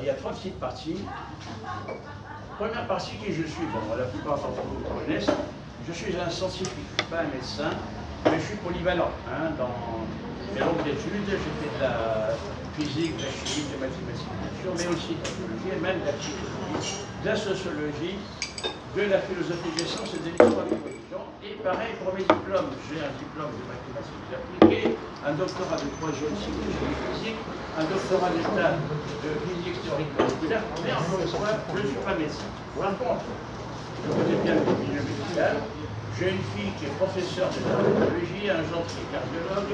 il y a 3 petites parties. Première partie, qui je suis, bon, la plupart d'entre vous me connaissent, je suis un scientifique, je ne suis pas un médecin, mais je suis polyvalent. Hein, dans mes longues études, j'ai fait de la physique, de la chimie, de la mathématiques, bien sûr, mais aussi de la biologie, et même de la psychologie, de la sociologie, de la philosophie des sciences et de l'histoire des religions. Et pareil pour mes diplômes, j'ai un diplôme de mathématiques appliquées, un doctorat de 3 jours de psychologie physique, un doctorat d'état de physique théorique moléculaire, mais encore une fois, je ne suis pas médecin. Par contre, je connais bien le milieu médical. J'ai une fille qui est professeure de dermatologie, un gendre qui est cardiologue,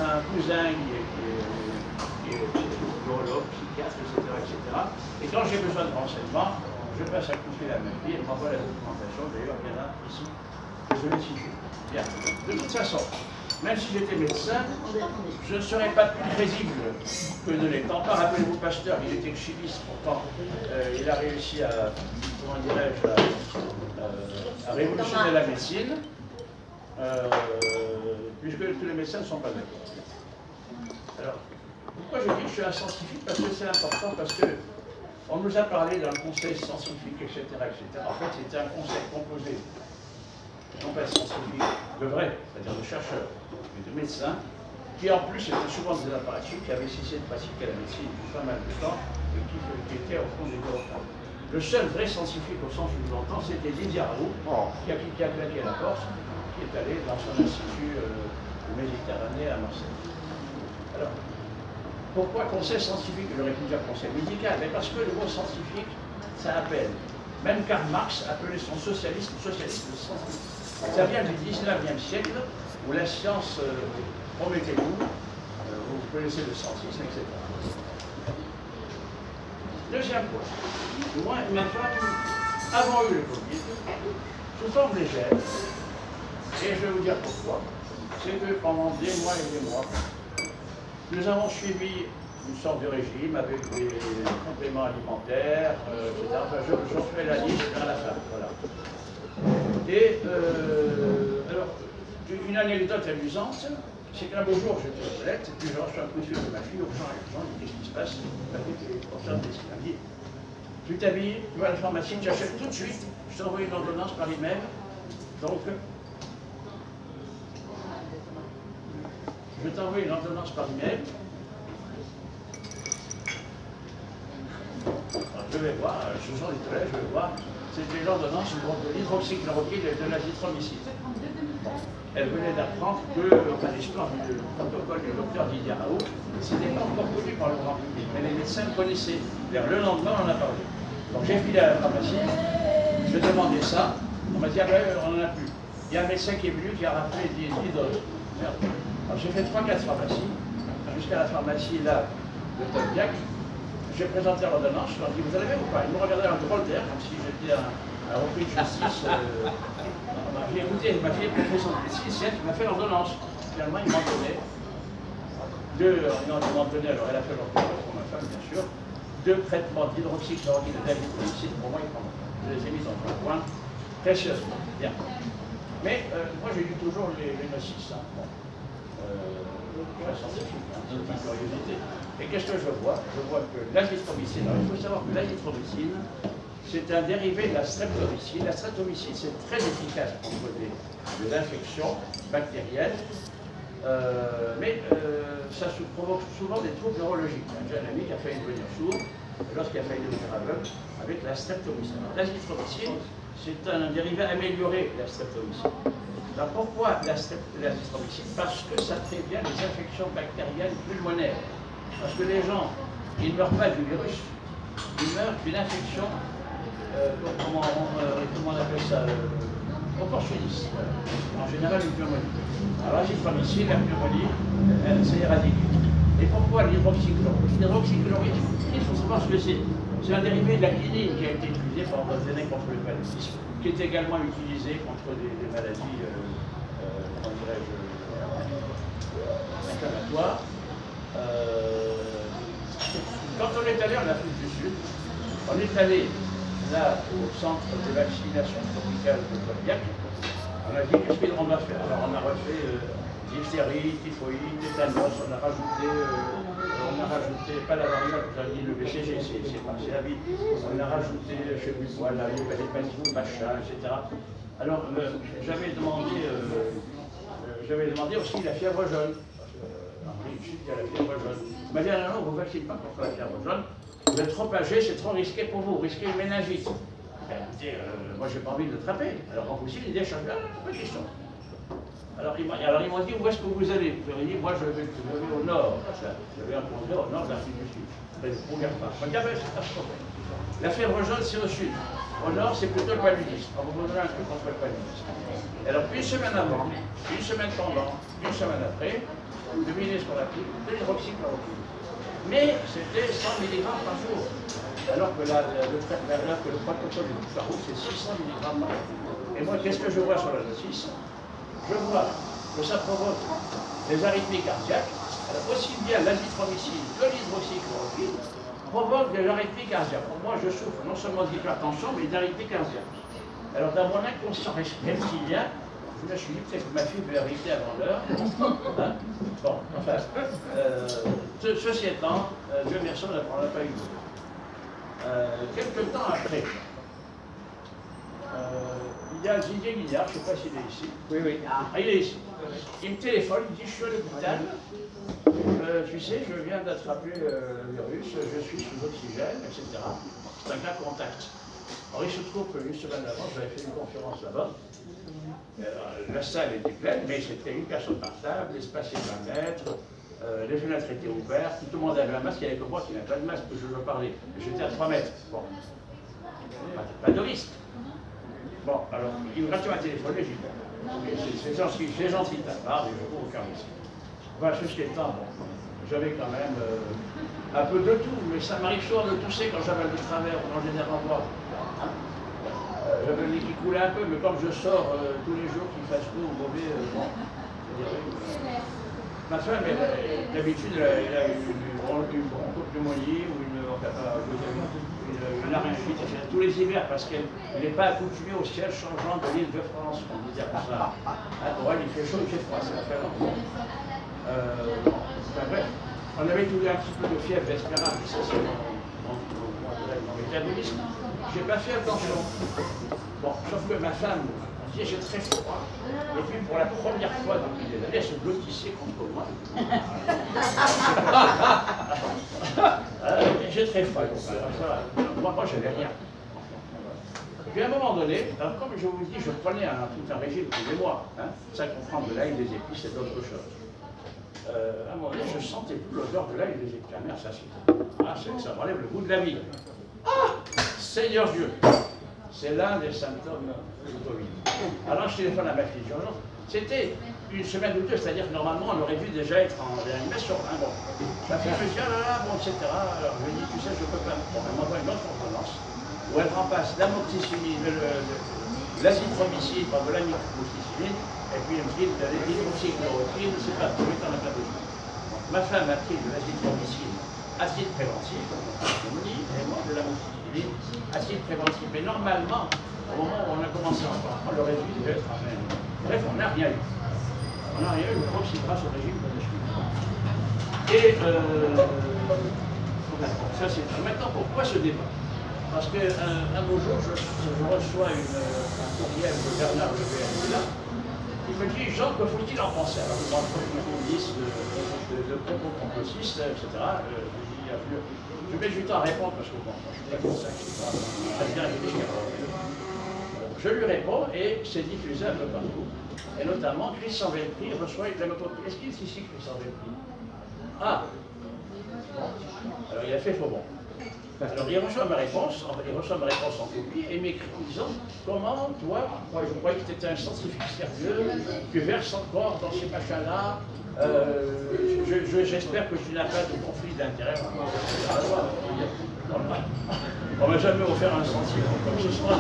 un cousin qui est neurologue, psychiatre, etc. Et quand j'ai besoin de renseignements, je passe un coup de fil à ma fille, elle m'envoie la documentation, d'ailleurs, il y en a ici, que je vais citer. Bien. De toute façon, même si j'étais médecin, je ne serais pas plus crédible que de l'étant. Rappelez-vous Pasteur, il était chimiste, pourtant il a réussi à, comment dirais-je, à révolutionner la médecine, puisque tous les médecins ne sont pas d'accord. Alors, pourquoi je dis que je suis un scientifique? Parce que c'est important, parce que on nous a parlé d'un conseil scientifique, etc., etc. En fait, c'était un conseil composé, non pas scientifique, de vrai, c'est-à-dire de chercheurs, mais de médecins, qui en plus étaient souvent des apparatchiks, qui avaient cessé de pratiquer la médecine depuis pas mal de temps, et qui étaient au fond des bureaucrates. Le seul vrai scientifique au sens où je l'entends, c'était Didier Raoult, qui a claqué la Corse, qui est allé dans son institut de Méditerranée à Marseille. Alors, pourquoi conseil scientifique? J'aurais pu dire conseil médical, mais parce que le mot scientifique, ça appelle. Même Karl Marx appelait son socialisme scientifique. Ça vient du 19e siècle, où la science, promettez-vous, vous connaissez le scientisme, etc. Deuxième point, moi, maintenant, avons eu le Covid, sous forme légère, et je vais vous dire pourquoi. C'est que pendant des mois et des mois, nous avons suivi une sorte de régime avec des compléments alimentaires, etc. Enfin, je ferai la liste vers la fin. Voilà. Et alors, une anecdote amusante, c'est qu'un beau jour, j'étais aux toilettes, et puis je reçois un coup de fil de ma fille, urgent, qu'est-ce qui se passe? La fille qui est porteur de elle me dit, tu t'habilles, tu vas à la pharmacie, tu achètes tout de suite, je t'envoie une ordonnance par email, donc je t'envoie une ordonnance par email. Je vais voir, je sors des toilettes, je vais voir. C'était l'ordonnance de l'hydroxychloroquine et de l'azithromycine. Elle venait d'apprendre que, enfin, l'histoire du protocole du docteur Didier Raoult, c'était pas encore connu par le grand public, mais les médecins connaissaient. Le lendemain, on en a parlé. Donc j'ai filé à la pharmacie, je demandais ça, on m'a dit, ah ben, on n'en a plus. Il y a un médecin qui est venu, qui a rappelé 10 doses. Merde. Alors j'ai fait 3-4 pharmacies, jusqu'à la pharmacie là, de Tolbiac. J'ai présenté l'ordonnance, je leur ai dit, vous en avez ou pas? Ils me regardaient un drôle d'air, comme si j'étais un repris de justice. J'ai écouté, ma fille est professeure de médecine, qui m'a fait l'ordonnance. Finalement, ils m'en donnaient. Ils m'en donnaient, alors elle a fait l'ordonnance pour ma femme, bien sûr. 2 traitements d'hydroxychloroquine et d'azithromycine, pour moi, ils prennent. Je les ai mis dans un coin, précieusement. Bien. Mais moi, j'ai lu toujours les notices. Hein. Bon. Très scientifique, hein, c'est une curiosité. Et qu'est-ce que je vois? Je vois que l'azithromycine, alors il faut savoir que l'azithromycine, c'est un dérivé de la streptomycine. La streptomycine, c'est très efficace contre des infections bactériennes, mais ça provoque souvent des troubles neurologiques. J'ai un ami qui a failli devenir sourd, lorsqu'il a failli devenir aveugle, avec la streptomycine. L'azithromycine, c'est un dérivé amélioré de la streptomycine. Alors pourquoi l'azithromycine? Parce que ça prévient les infections bactériennes pulmonaires. Parce que les gens, ils ne meurent pas du virus, ils meurent d'une infection, comment on appelle ça, proportionniste. En général, une pneumonie. Alors l'azithromycine, la pneumonie, c'est éradiqué. Et pourquoi l'hydroxychloroquine? L'hydroxychloroquine, il faut savoir ce que c'est. C'est un dérivé de la quinine qui a été utilisé pendant des années contre le paludisme, qui est également utilisé contre des maladies, comment dirais-je, inflammatoires. Quand on est allé en Afrique du Sud, on est allé là au centre de vaccination tropicale de Tolbiac. On a dit qu'est-ce qu'on va faire? Alors on a refait diphtérie, typhoïde, tétanos, on a rajouté, pas la variole, vous avez dit le BCG, c'est la vie. On a rajouté, je sais plus quoi, la l'hépatite, machin, etc. Alors, j'avais demandé aussi la fièvre jaune. Après, il y a la fièvre jaune. Il m'a dit, non, non, vous ne vaccinez pas contre la fièvre jaune. Vous êtes trop âgé, c'est trop risqué pour vous, vous risquez une méningite. Moi, je n'ai pas envie de le trapper. Alors, en possible, il dit, pas de question. Alors, ils m'ont dit, où est-ce que vous allez? Vous avez dit, moi, je vais au nord. Je vais un point au nord de l'Afrique du Sud. Je ne regarde pas. Je regarde, c'est pas trop. La fièvre jaune, c'est au sud. Au nord, c'est plutôt le paludisme. On vous donne un truc contre le paludisme. Alors, une semaine avant, une semaine pendant, une semaine après, devinez ce qu'on a pris, de l'hydroxychloroquine. Mais c'était 100 mg par jour. Alors que le protocole du Faro, c'est 600 mg par jour. Et moi, qu'est-ce que je vois sur la notice? Je vois que ça provoque des arythmies cardiaques. Alors, aussi bien l'azithromycine que l'hydroxychloroquine provoquent des arythmies cardiaques. Pour moi, je souffre non seulement d'hypertension, mais d'arythmies cardiaques. Alors, dans mon inconscient reptilien, je me suis dit peut-être que ma fille veut arrêter avant l'heure. Hein? Bon, enfin, ceci étant, Dieu merci, on n'a pas eu. Quelques temps après, il y a Didier Guignard, je ne sais pas s'il est ici. Oui, oui. Ah, il est ici. Il me téléphone, il me dit, je suis à l'hôpital. Tu sais, je viens d'attraper le virus, je suis sous oxygène, etc. C'est un cas contact. Alors il se trouve qu'une semaine avant, j'avais fait une conférence là-bas. La salle était pleine, mais c'était une personne par table, l'espace était 1 mètre, les fenêtres étaient ouvertes, tout le monde avait un masque, il n'y avait que moi qui n'avais pas de masque, que je veux parler. J'étais à 3 mètres. Bon. Pas de risque. Bon, alors, il me reste à téléphoner, j'ai dit, bon, c'est gentil de ta part, et je ne trouve aucun risque. Enfin, ceci étant, bon, j'avais quand même un peu de tout, mais ça m'arrive souvent de tousser quand j'avale de travers, ou en général moi. Hein? J'avais le nez qui coulait un peu, mais comme je sors tous les jours qu'il fasse beau ou mauvais, bon, ma femme, d'habitude, elle a une bronchopneumonie ou une laryngite, tous les hivers, parce qu'elle n'est pas accoutumée au ciel changeant de l'île de France, on dit comme ça. Pour elle, il fait chaud, il fait froid, c'est la fait bref, on avait tous un petit peu de fièvre espérable, ça c'est mon métabolisme. J'ai pas fait attention. Bon, sauf que ma femme me disait j'ai très froid. Et puis pour la première fois depuis des années, elle se blottissait contre moi. J'ai très froid. Moi j'avais rien. Puis à un moment donné, alors comme je vous dis, je prenais tout un régime tous les mois. Hein, ça comprend de l'ail, des épices et d'autres choses. À un moment donné, je sentais plus l'odeur de l'ail et des épices. Ah merde, ça m'enlève le goût de la vie. Ah, Seigneur Dieu, c'est l'un des symptômes du Covid. Alors je téléphone à ma fille d'urgence. C'était une semaine ou deux, c'est-à-dire que normalement on aurait dû déjà être en réanimation. Hein, bon. Ma fille me dit, ah là là, bon, etc. Alors je lui dis, tu sais, je ne peux pas. Bon, elle m'envoie une autre ordonnance où elle remplace l'amoxicilline, l'azithromycine par de l'amitromycine, et puis elle me dit, l'hydroxychloroquine, c'est pas tout, en a pas besoin. Ma femme a pris de l'azithromycine, acide préventif, et moi de l'amoxicilline, acide préventif. Mais normalement, au moment où on a commencé à en prendre, le régime devait être en même. Bref, on n'a rien eu. On n'a rien eu, je crois que c'est grâce au régime que je suis. Et ça c'est tout. Maintenant, pourquoi ce débat? Parce qu'un beau jour, je reçois un courriel de Bernard Levé, il me dit, Jean, que faut-il en penser? Alors, je m'en trouve une liste de propos complotistes, etc. Je mets du temps à répondre parce que bon, je suis pas comme ça, je suis pas très bien réfléchi. Je lui réponds et c'est diffusé un peu partout. Et notamment, Christian Velpri reçoit une copie. Est-ce qu'il est ici, Christian Velpri? Ah! Alors, il a fait faux bon. Alors il reçoit ma réponse en copie et m'écrit en disant comment toi, moi je croyais que tu étais un scientifique sérieux, tu verses encore dans ces machins-là, j'espère que tu n'as pas de conflit d'intérêt. On m'a jamais offert un centime comme ce soit.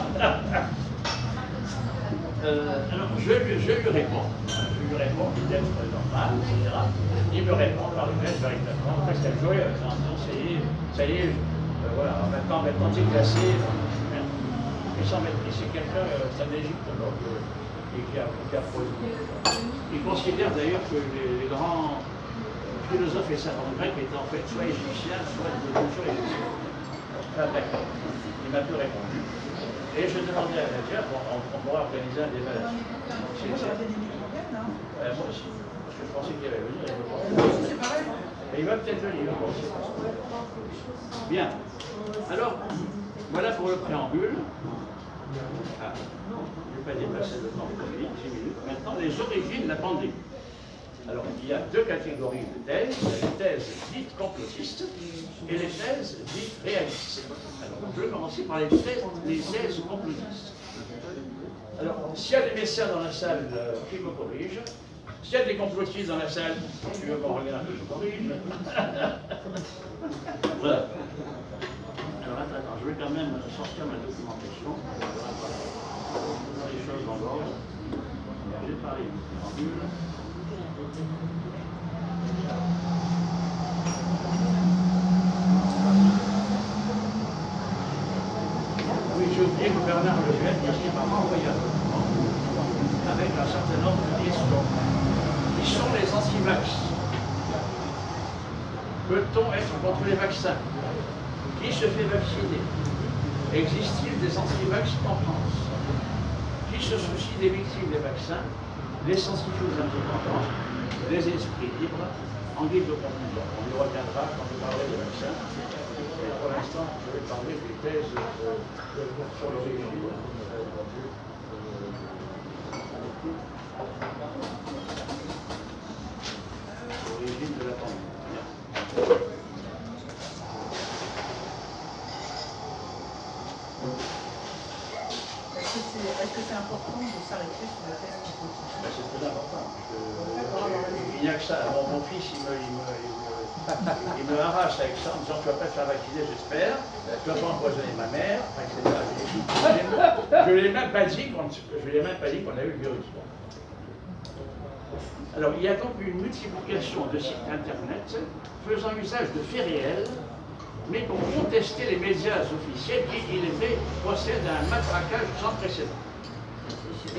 Alors je lui réponds d'être normal, etc. Il me répond par email véritablement, presque à jouer, ça y est. Voilà, maintenant c'est classé. Mais sans Velpri, c'est quelqu'un, c'est en Égypte, donc et qui a produit. Il considère d'ailleurs que les grands philosophes et savants grecs étaient en fait soit égyptiens, soit de culture égyptienne. Ah, d'accord. Il m'a peu répondu. Et je demandais à Nadia, on pourra organiser un débat là-dessus. Moi aussi, parce que je pensais qu'il allait venir. Et il va peut-être venir. Bien. Alors, voilà pour le préambule. Ah, je ne vais pas dépasser le temps de 10 minutes. Maintenant, les origines de la pandémie. Alors, il y a deux catégories de thèses, les thèses dites complotistes et les thèses dites réalistes. Alors, je vais commencer par les thèses complotistes. Alors, s'il y a des médecins dans la salle qui me corrigent, s'il y a des complotistes dans la salle, tu veux qu'on regarde, je corrige. Voilà. Alors, attends, je vais quand même sortir ma documentation. Les choses en ordre. J'ai parlé du préambule. Oui, j'ai oublié que Bernard Lejeune, ici, m'a envoyé un document avec un certain nombre de questions. Qui sont les anti-vax? Peut-on être contre les vaccins? Qui se fait vacciner? Existe-t-il des anti-vax en France? Qui se soucie des victimes des vaccins? Les scientifiques indépendants, les esprits libres, en guise de conclusion. On y reviendra quand je parlerai des vaccins. Et pour l'instant, je vais parler des thèses sur l'origine de la pandémie. Est-ce que c'est important de s'arrêter sur la thèse complotisme? C'est très important. Il n'y a que ça. Mon fils, il me harasse avec ça en disant tu ne vas pas te faire vacciner, j'espère. Tu ne vas pas empoisonner ma mère, etc. Je ne lui ai même pas dit qu'on a eu le virus. Alors, il y a donc une multiplication de sites internet faisant usage de faits réels, mais pour contester les médias officiels qui, il est vrai, possèdent un matraquage sans précédent.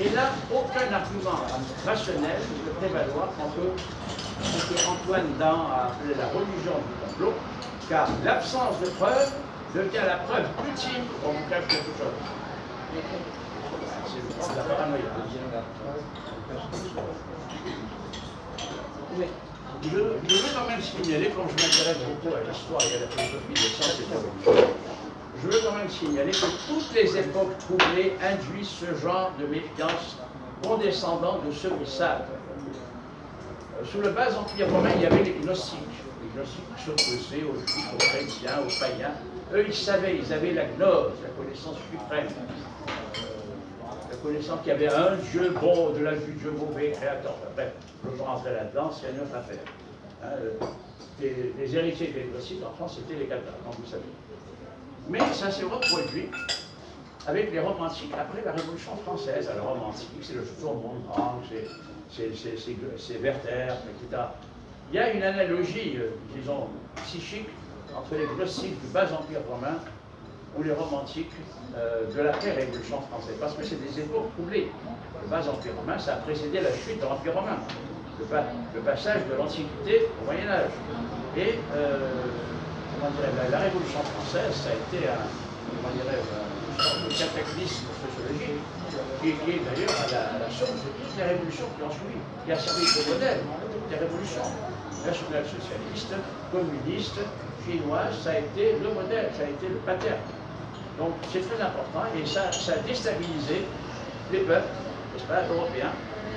Et là, aucun argument rationnel ne peut prévaloir contre ce que Antoine Dant a appelé la religion du complot, car l'absence de preuve devient la preuve ultime qu'on vous cache quelque chose. C'est le point de la paranoïa. Je veux quand même signaler, comme je m'intéresse beaucoup à l'histoire et à la philosophie des sciences et de la religion, je veux quand même signaler que toutes les époques troublées induisent ce genre de méfiance condescendant de ceux qui savent. Sous le bas empire romain, il y avait les gnostiques. Les gnostiques qui s'opposaient aux juifs, aux chrétiens, aux païens. Eux, ils savaient, ils avaient la gnose, la connaissance suprême. La connaissance qu'il y avait un Dieu bon au-delà du Dieu mauvais, créateur. Bref, je veux rentrer là-dedans, c'est une autre affaire. Hein, les héritiers des gnostiques en France, c'était les cathares, comme vous savez. Mais ça s'est reproduit avec les romantiques après la Révolution française. Alors, romantique, c'est le Sturm-und-Drang, c'est Werther, etc. Il y a une analogie, disons, psychique entre les gnostiques du bas empire romain ou les romantiques de l'après-Révolution française, parce que c'est des époques troublées. Le bas empire romain, ça a précédé la chute de l'empire romain, le passage de l'Antiquité au Moyen-Âge. Et comment dirais-je, la Révolution française, ça a été une sorte de cataclysme sociologique, qui est d'ailleurs à la source de toutes les révolutions qui ont suivi, qui a servi de modèle de toutes les révolutions. National-socialiste, communiste, chinoise, ça a été le modèle, ça a été le pattern. Donc c'est très important et ça a déstabilisé les peuples, n'est-ce pas, européens,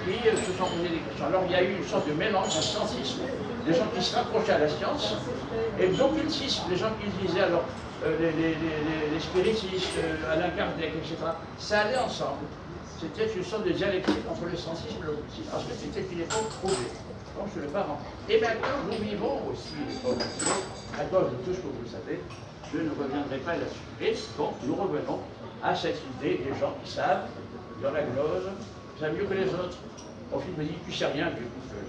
qui se sont posés des questions. Alors il y a eu une sorte de mélange de scientisme, des gens qui se rapprochaient à la science, et d'occultisme, des gens qui disaient alors les spiritistes, Alain Kardec, etc. Ça allait ensemble. C'était une sorte de dialectique entre le scientisme et l'occultisme, parce que c'était une époque troublée. Donc je le parent. Et maintenant, nous vivons aussi l'époque à cause de tout ce que vous savez. Je ne reviendrai pas là-dessus. Et donc, nous revenons à cette idée des gens qui savent, dans la gnose, savent mieux que les autres. Mon fils me dit, tu sais rien,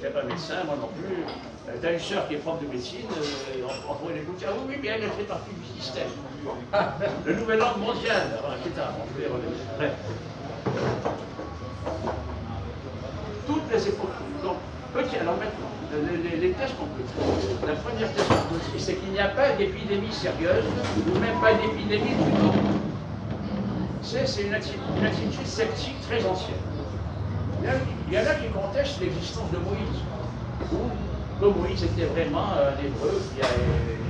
je n'es pas médecin, moi non plus. Tu as une sœur qui est prof de médecine, on pourrait l'écouter. Ah oui, mais elle fait partie du système. Le nouvel ordre mondial, etc. On peut y revenir. Bref. toutes les époques. Donc, alors maintenant, les tests qu'on peut faire, la première thèse qu'on peut faire, c'est qu'il n'y a pas d'épidémie sérieuse, ou même pas d'épidémie du tout. C'est une attitude sceptique très ancienne. Il y en a qui contestent l'existence de Moïse, ou que Moïse était vraiment un hébreu qui a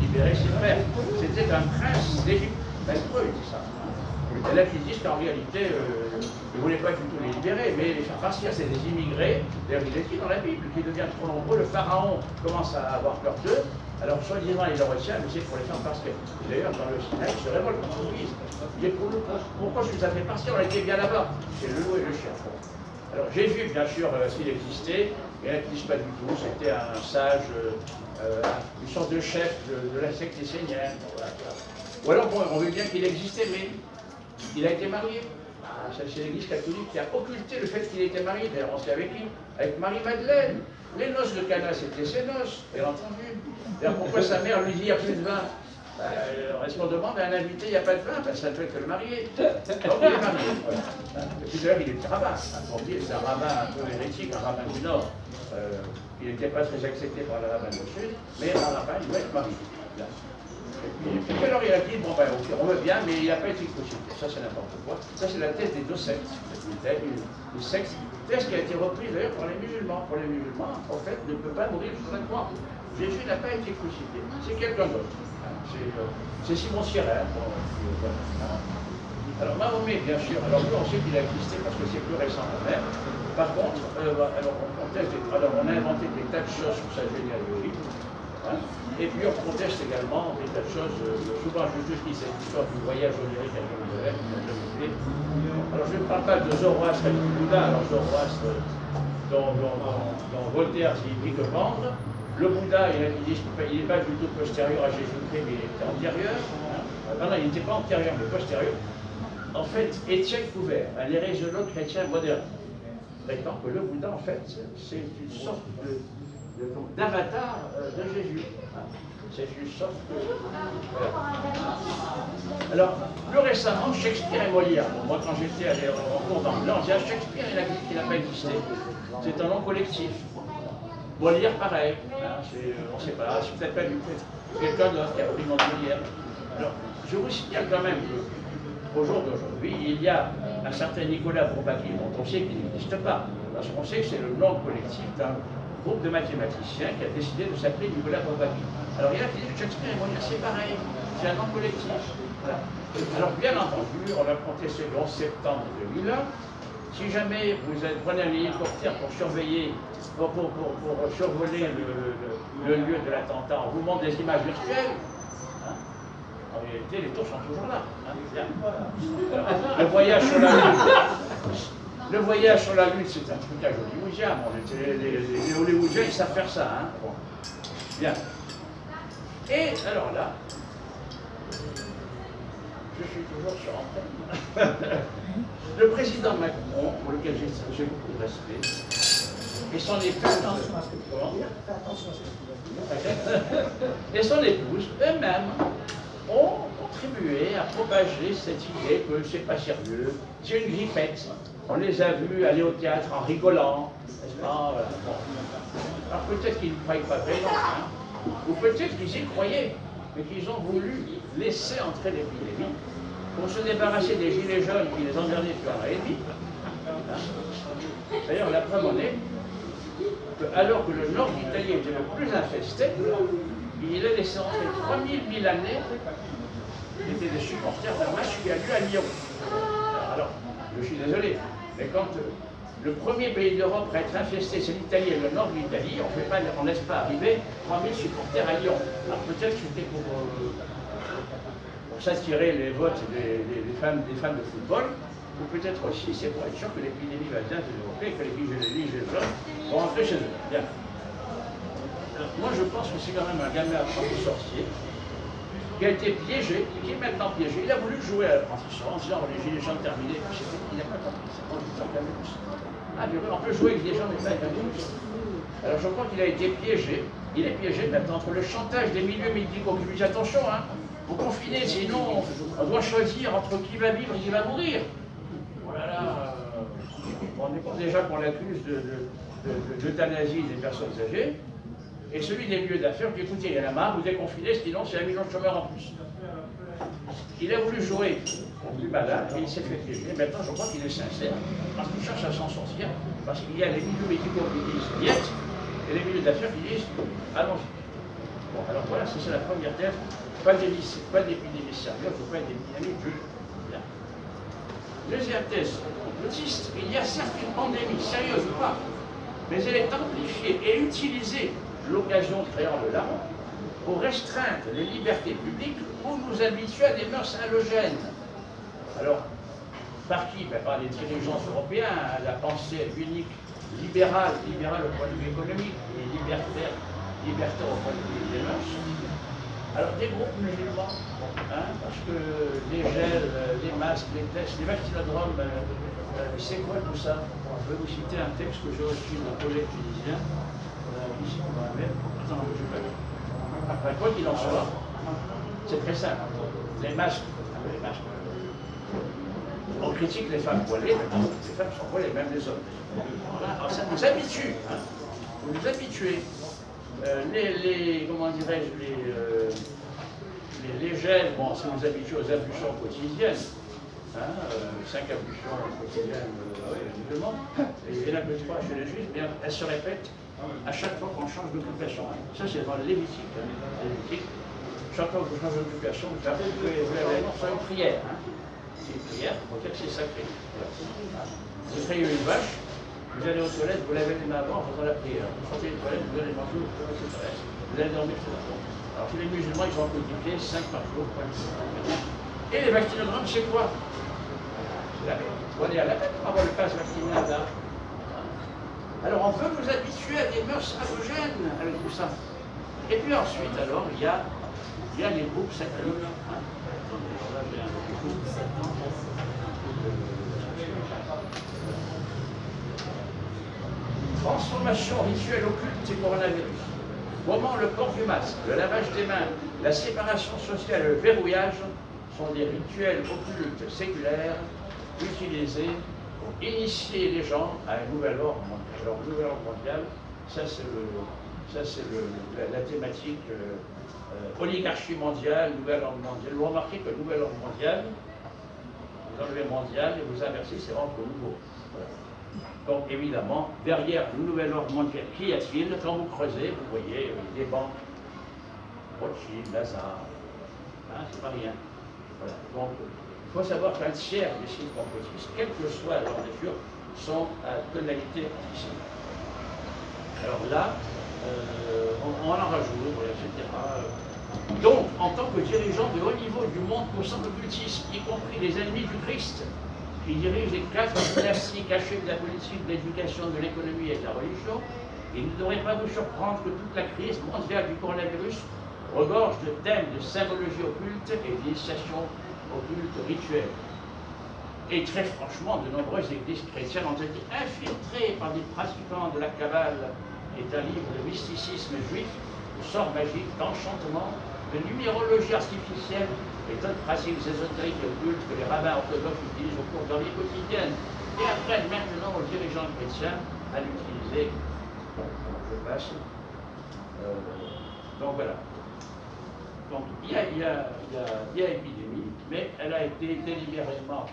libéré ses frères. C'était un prince d'Égypte. Un hébreu, il dit ça. Et là, qui disent qu'en réalité, il ne voulait pas du tout les libérer, mais les faire partir, c'est des immigrés. D'ailleurs, il est écrit dans la Bible qu'ils deviennent trop nombreux. Le pharaon commence à avoir peur d'eux. Alors, soi-disant, il les retient, mais c'est pour les faire partir. D'ailleurs, dans le Sinaï, il se révolte contre Moïse. Il dit pourquoi je vous ai fait partir? On était bien là-bas. C'est le loup et le chien. Alors, Jésus, bien sûr, s'il existait, il n'existe pas du tout. C'était un sage, une sorte de chef de la secte essénienne. Voilà. Ou alors, bon, on veut bien qu'il existait, mais il a été marié. C'est l'Église catholique qui a occulté le fait qu'il était marié. D'ailleurs, on sait avec qui? Avec Marie-Madeleine. Les noces de Cana, c'était ses noces, bien entendu. D'ailleurs, pourquoi sa mère lui dit il n'y a plus de vin? Est-ce qu'on demande à un invité il n'y a pas de vin? Ça ne peut être que le marié. Donc, il est marié. Voilà. Et puis d'ailleurs, il était rabbin. On dit c'est un rabbin un peu hérétique, un rabbin du Nord. Il n'était pas très accepté par le rabbin du Sud, mais un rabbin, il doit être marié. Et puis alors il a dit, bon ben ok, on veut bien, mais il n'a pas été crucifié. Ça c'est n'importe quoi. Ça c'est la thèse des deux sectes. Une secte, thèse qui a été reprise d'ailleurs par les musulmans. Pour les musulmans, un prophète ne peut pas mourir sur la croix. Jésus n'a pas été crucifié. C'est quelqu'un d'autre. C'est Simon Sirène. Alors Mahomet, bien sûr, alors nous on sait qu'il a existé parce que c'est plus récent quand même. Par contre, alors on a inventé des tas de choses sur sa généalogie. Et puis on conteste également des tas de choses, souvent je dis cette histoire du voyage onirique à Jérusalem, alors je ne parle pas de Zoroastre et du Bouddha, alors Zoroastre dont Voltaire dit que vendre, le Bouddha il n'est pas du tout postérieur à Jésus-Christ, mais il était antérieur, non, il n'était pas antérieur mais postérieur. En fait, Étienne Couvert, un hérésiologue chrétien moderne, prétend que le Bouddha en fait c'est une sorte d'avatar de Jésus. C'est une sorte de... Alors, plus récemment, Shakespeare et Molière. Bon, moi, quand j'étais allé en cours d'anglais, on disait Shakespeare, il n'a pas existé. C'est un nom collectif. Molière, pareil. On ne sait pas, c'est peut-être pas du tout. Quelqu'un d'autre qui a pris mon Molière. Alors, je vous signale quand même qu'au jour d'aujourd'hui, il y a un certain Nicolas Bourbaki, dont on sait qu'il n'existe pas. Parce qu'on sait que c'est le nom collectif d'un groupe de mathématiciens qui a décidé de s'appeler Nicolas Bourbaki. Alors il y a qui dit que Shakespeare et Molière c'est pareil, c'est un nom collectif. Voilà. Alors bien entendu, on va contester le 11 septembre 2001. Si jamais vous prenez un hélicoptère pour surveiller, pour survoler le lieu de l'attentat, on vous montre des images virtuelles. En réalité, les tours sont toujours là. Alors, le voyage sur la Lune. Le voyage sur la Lune, c'est un trucage hollywoodien. Les Hollywoodiens, ils savent faire ça. Hein. Bon. Bien. Et alors là, je suis toujours sur antenne. Le président Macron, pour lequel j'ai beaucoup de respect, et son épouse, et son épouse, eux-mêmes, ont contribué à propager cette idée que c'est pas sérieux, c'est une grippette. On les a vus aller au théâtre en rigolant, n'est-ce pas? Bon. Alors peut-être qu'ils ne croyaient pas vraiment, hein. Ou peut-être qu'ils y croyaient, mais qu'ils ont voulu laisser entrer l'épidémie pour se débarrasser des gilets jaunes qui les emmerdaient depuis un an et demi. D'ailleurs, la preuve en est que, alors que le nord d'Italie était le plus infesté, il a laissé entrer 3000 Milanais qui étaient des supporters d'un match qui a lieu à Lyon. Alors, je suis désolé, mais quand le premier pays d'Europe à être infesté, c'est l'Italie et le nord de l'Italie, on ne laisse pas arriver 3000 supporters à Lyon. Alors peut-être que c'était pour s'attirer les votes des fans de football, ou peut-être aussi c'est pour être sûr que l'épidémie va bien se développer, que les gilets jaunes vont rentrer chez eux. Bien. Alors, moi je pense que c'est quand même un gamin apprenti sorcier qui a été piégé, qui est maintenant piégé. Il a voulu jouer à l'apprenti sorcier en disant les gilets jaunes terminés, il n'a pas compris. Ah, mais on peut jouer avec des gens mais pas avec un virus. Alors je crois qu'il a été piégé. Il est piégé maintenant entre le chantage des milieux médicaux qui lui disent attention, hein, vous confinez, sinon on doit choisir entre qui va vivre et qui va mourir. Oh là là, vous rendez compte déjà qu'on l'accuse d'euthanasie des personnes âgées, et celui des milieux d'affaires dit écoutez, il y en a marre, vous déconfinez, sinon c'est 1 million de chômeurs en plus. Il a voulu jouer au plus malin et il s'est fait piéger. Maintenant, je crois qu'il est sincère, parce qu'il cherche à s'en sortir, parce qu'il y a les milieux médicaux qui disent niet, et les milieux d'affaires qui disent allons-y. Bon, alors voilà, c'est la première thèse. Pas d'épidémie sérieuse, pas d'épidémie de bien. Deuxième thèse complotiste, il y a certes une pandémie, sérieuse ou pas, mais elle est amplifiée et utilisée, l'occasion créant le larron, pour restreindre les libertés publiques ou nous habituer à des mœurs halogènes. Alors, par qui? Par les dirigeants européens, la pensée unique, libérale au point de vue économique, et libertaire au point de vue des mœurs. Alors, des groupes musulmans, parce que les gels, les masques, les tests, les vaccinodromes, c'est quoi tout ça? Je vais vous citer un texte que j'ai reçu d'un collègue tunisien, ici, attends, je vais pas. Après, quoi qu'il en soit, c'est très simple. Les masques, on critique les femmes voilées, mais bon, les femmes sont voilées, même les hommes. Voilà. Alors, ça nous habitue, vous nous habituez. Comment dirais-je, les gels, bon, ça nous habitue aux ablutions quotidiennes, 5 ablutions quotidiennes musulmans, et la plus 3 chez les juifs, bien, elles se répètent à chaque fois qu'on change d'occupation. Ça, c'est dans le Lévitique. Chaque fois que vous changez d'occupation, vous avez une prière. C'est une prière pour dire que c'est sacré. Vous créez une vache, vous allez aux toilettes, vous lavez les mains avant en faisant la prière. Vous sortez des toilettes, vous allez manger, vous allez aux toilettes, vous allez dormir sur la tombe. Alors tous les musulmans, ils ont codifié 5 par jour. Et les vaccinodromes, c'est quoi? C'est la bête. Vous allez à la bête, avoir le passe vaccinal là. Alors on veut nous habituer à des mœurs halogènes avec tout ça. Et puis ensuite, alors, il y a les groupes sataniques. Transformation rituelle occulte du coronavirus. Comment le port du masque, le lavage des mains, la séparation sociale et le verrouillage sont des rituels occultes séculaires utilisés pour initier les gens à un nouvel ordre mondial. Alors, le nouvel ordre mondial, ça c'est la thématique oligarchie mondiale, nouvel ordre mondial. Vous remarquez que le nouvel ordre mondial, vous enlevez mondial et vous inversez, c'est ordre nouveau. Voilà. Donc évidemment, derrière le nouvel ordre mondial, qu'y a-t-il? Quand vous creusez, vous voyez des banques, Rothschild, Lazare, c'est pas rien. Voilà. Donc il faut savoir qu'un tiers des signes complotistes, quelle que soit leur nature, sont à tonalité antisémite. Alors là, on en rajoute, etc. Donc, en tant que dirigeant de haut niveau du monde concernant l'occultisme, y compris les ennemis du Christ, qui dirigent les 4 dynasties cachées de la politique, de l'éducation, de l'économie et de la religion, il ne devrait pas vous surprendre que toute la crise mondiale du coronavirus regorge de thèmes de symbologie occulte et d'initiation occulte rituelle. Et très franchement, de nombreuses églises chrétiennes ont été infiltrées par des pratiquants de la Kabbale, est un livre de mysticisme juif, de sorts magiques, d'enchantement, de numérologie artificielle et d'autres pratiques ésotériques et occultes que les rabbins orthodoxes utilisent au cours de leur vie quotidienne. Et apprennent maintenant aux dirigeants chrétiens à l'utiliser. Je passe. Donc voilà. Donc il y a épidémie, mais elle a été délibérément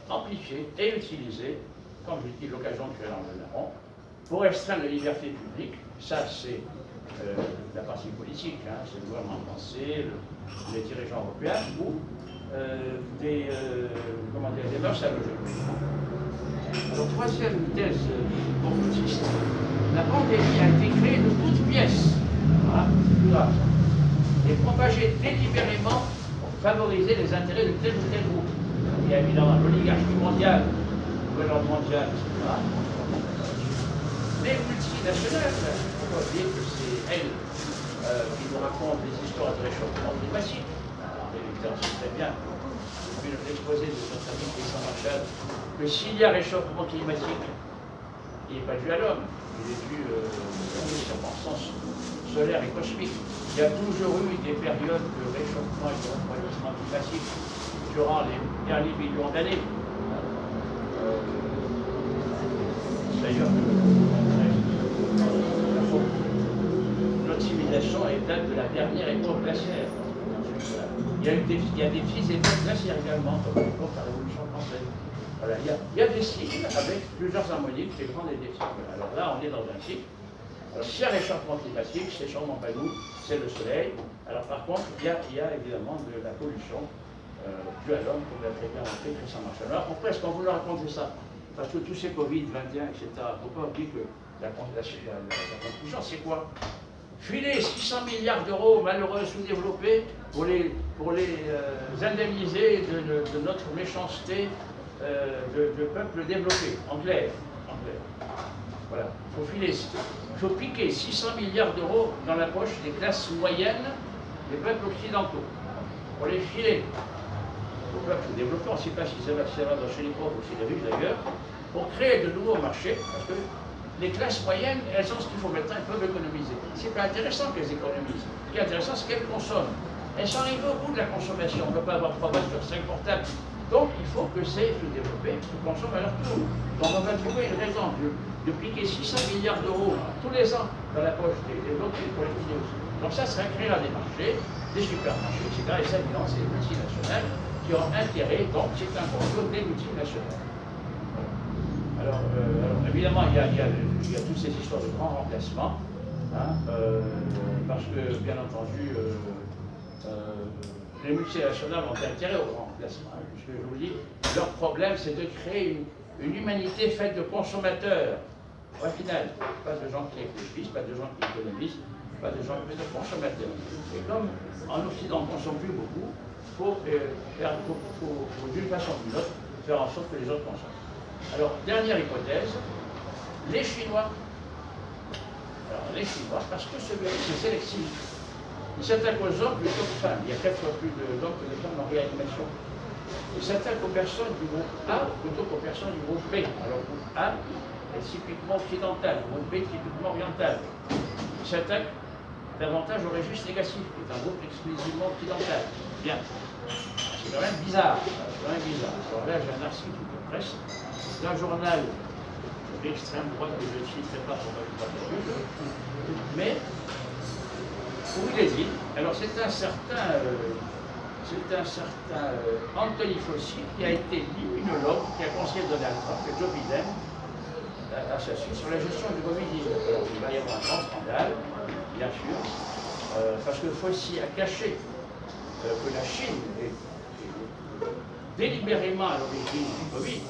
amplifiée et utilisée, comme je dis, l'occasion de créer le larron, pour restreindre les libertés publiques. Ça, c'est la partie politique, c'est le gouvernement français, les dirigeants européens, ou des mœurs halogènes. Alors, troisième thèse complotiste, la pandémie a été créée de toutes pièces, et propagée délibérément pour favoriser les intérêts de tel ou tel groupe. Il y a évidemment l'oligarchie mondiale, le nouvel ordre mondial, etc. Les multinationales, on va dire que c'est elles qui nous racontent des histoires de réchauffement climatique. On sait très bien, depuis l'exposé de notre ami Christian Marshall, que s'il y a réchauffement climatique, il n'est pas dû à l'homme, il est dû aux circonstances solaires et cosmiques. Il y a toujours eu des périodes de réchauffement et de refroidissement climatique durant les derniers millions d'années. D'ailleurs, notre civilisation date de la dernière époque glaciaire. Il y a des petites époques glaciaires également, comme l'époque de la Révolution française. Voilà, il y a des cycles avec plusieurs harmoniques, des grands et des cycles. Alors là, on est dans un cycle. Alors, s'il y a réchauffement climatique, c'est sûrement pas nous, c'est le soleil. Alors par contre, il y a évidemment de la pollution due à l'homme, comme l'a très bien montré Christian Marchal. Alors pourquoi est-ce qu'on voulait raconter ça? Parce que tous ces Covid, 21, etc., il ne faut pas oublier que la conclusion, c'est quoi? Filer 600 milliards d'euros malheureux sous-développés pour les indemniser de notre méchanceté de peuple développé, en clair. Voilà, il faut piquer 600 milliards d'euros dans la poche des classes moyennes des peuples occidentaux, pour les filer aux peuples développés, on ne sait pas si ça va chez les pauvres ou chez les riches d'ailleurs, pour créer de nouveaux marchés, parce que les classes moyennes, elles ont ce qu'il faut maintenant, elles peuvent économiser. C'est pas intéressant qu'elles économisent. Ce qui est intéressant, c'est qu'elles consomment. Elles sont arrivées au bout de la consommation. On ne peut pas avoir 3 voitures, 5 portables. Donc, il faut que ces sous-développés consomment à leur tour. Donc, on va trouver une raison de piquer 600 milliards d'euros tous les ans dans la poche des développés pour les filer aussi. Donc, ça créera des marchés, des supermarchés, etc. Et ça, évidemment, c'est les multinationales qui ont intérêt. Donc, c'est un complot des multinationales. Alors, évidemment, il y a toutes ces histoires de grands remplacements, hein, parce que, bien entendu, les multinationales ont intérêt au grand remplacement, hein, puisque je vous dis, leur problème, c'est de créer une humanité faite de consommateurs, au final, pas de gens qui réfléchissent, pas de gens qui économisent, pas de gens mais de consommateurs. Et comme en Occident, on ne consomme plus beaucoup, il faut, d'une façon ou d'une autre, faire en sorte que les autres consomment. Alors, dernière hypothèse, les Chinois. Alors, les Chinois, parce que ce virus est sélectif. Il s'attaque aux hommes plutôt que femmes. Il y a 4 fois plus d'hommes que de femmes en réanimation. Il s'attaque aux personnes du groupe A plutôt qu'aux personnes du groupe B. Alors, le groupe A est typiquement occidental, le groupe B typiquement oriental. Il s'attaque davantage au registre négatif, qui est un groupe exclusivement occidental. Bien. C'est quand même bizarre. Alors là, j'ai un article de presse d'un journal d'extrême droite que je ne citerai pas pour ne pas mais où il est dit, alors c'est un certain Anthony Fauci qui a été l'immunologue qui a conseillé Donald Trump et Joe Biden à sa suite sur la gestion du Covid-19. Alors il va y avoir un grand scandale, bien sûr, parce que Fauci a caché que la Chine est délibérément à l'origine du Covid.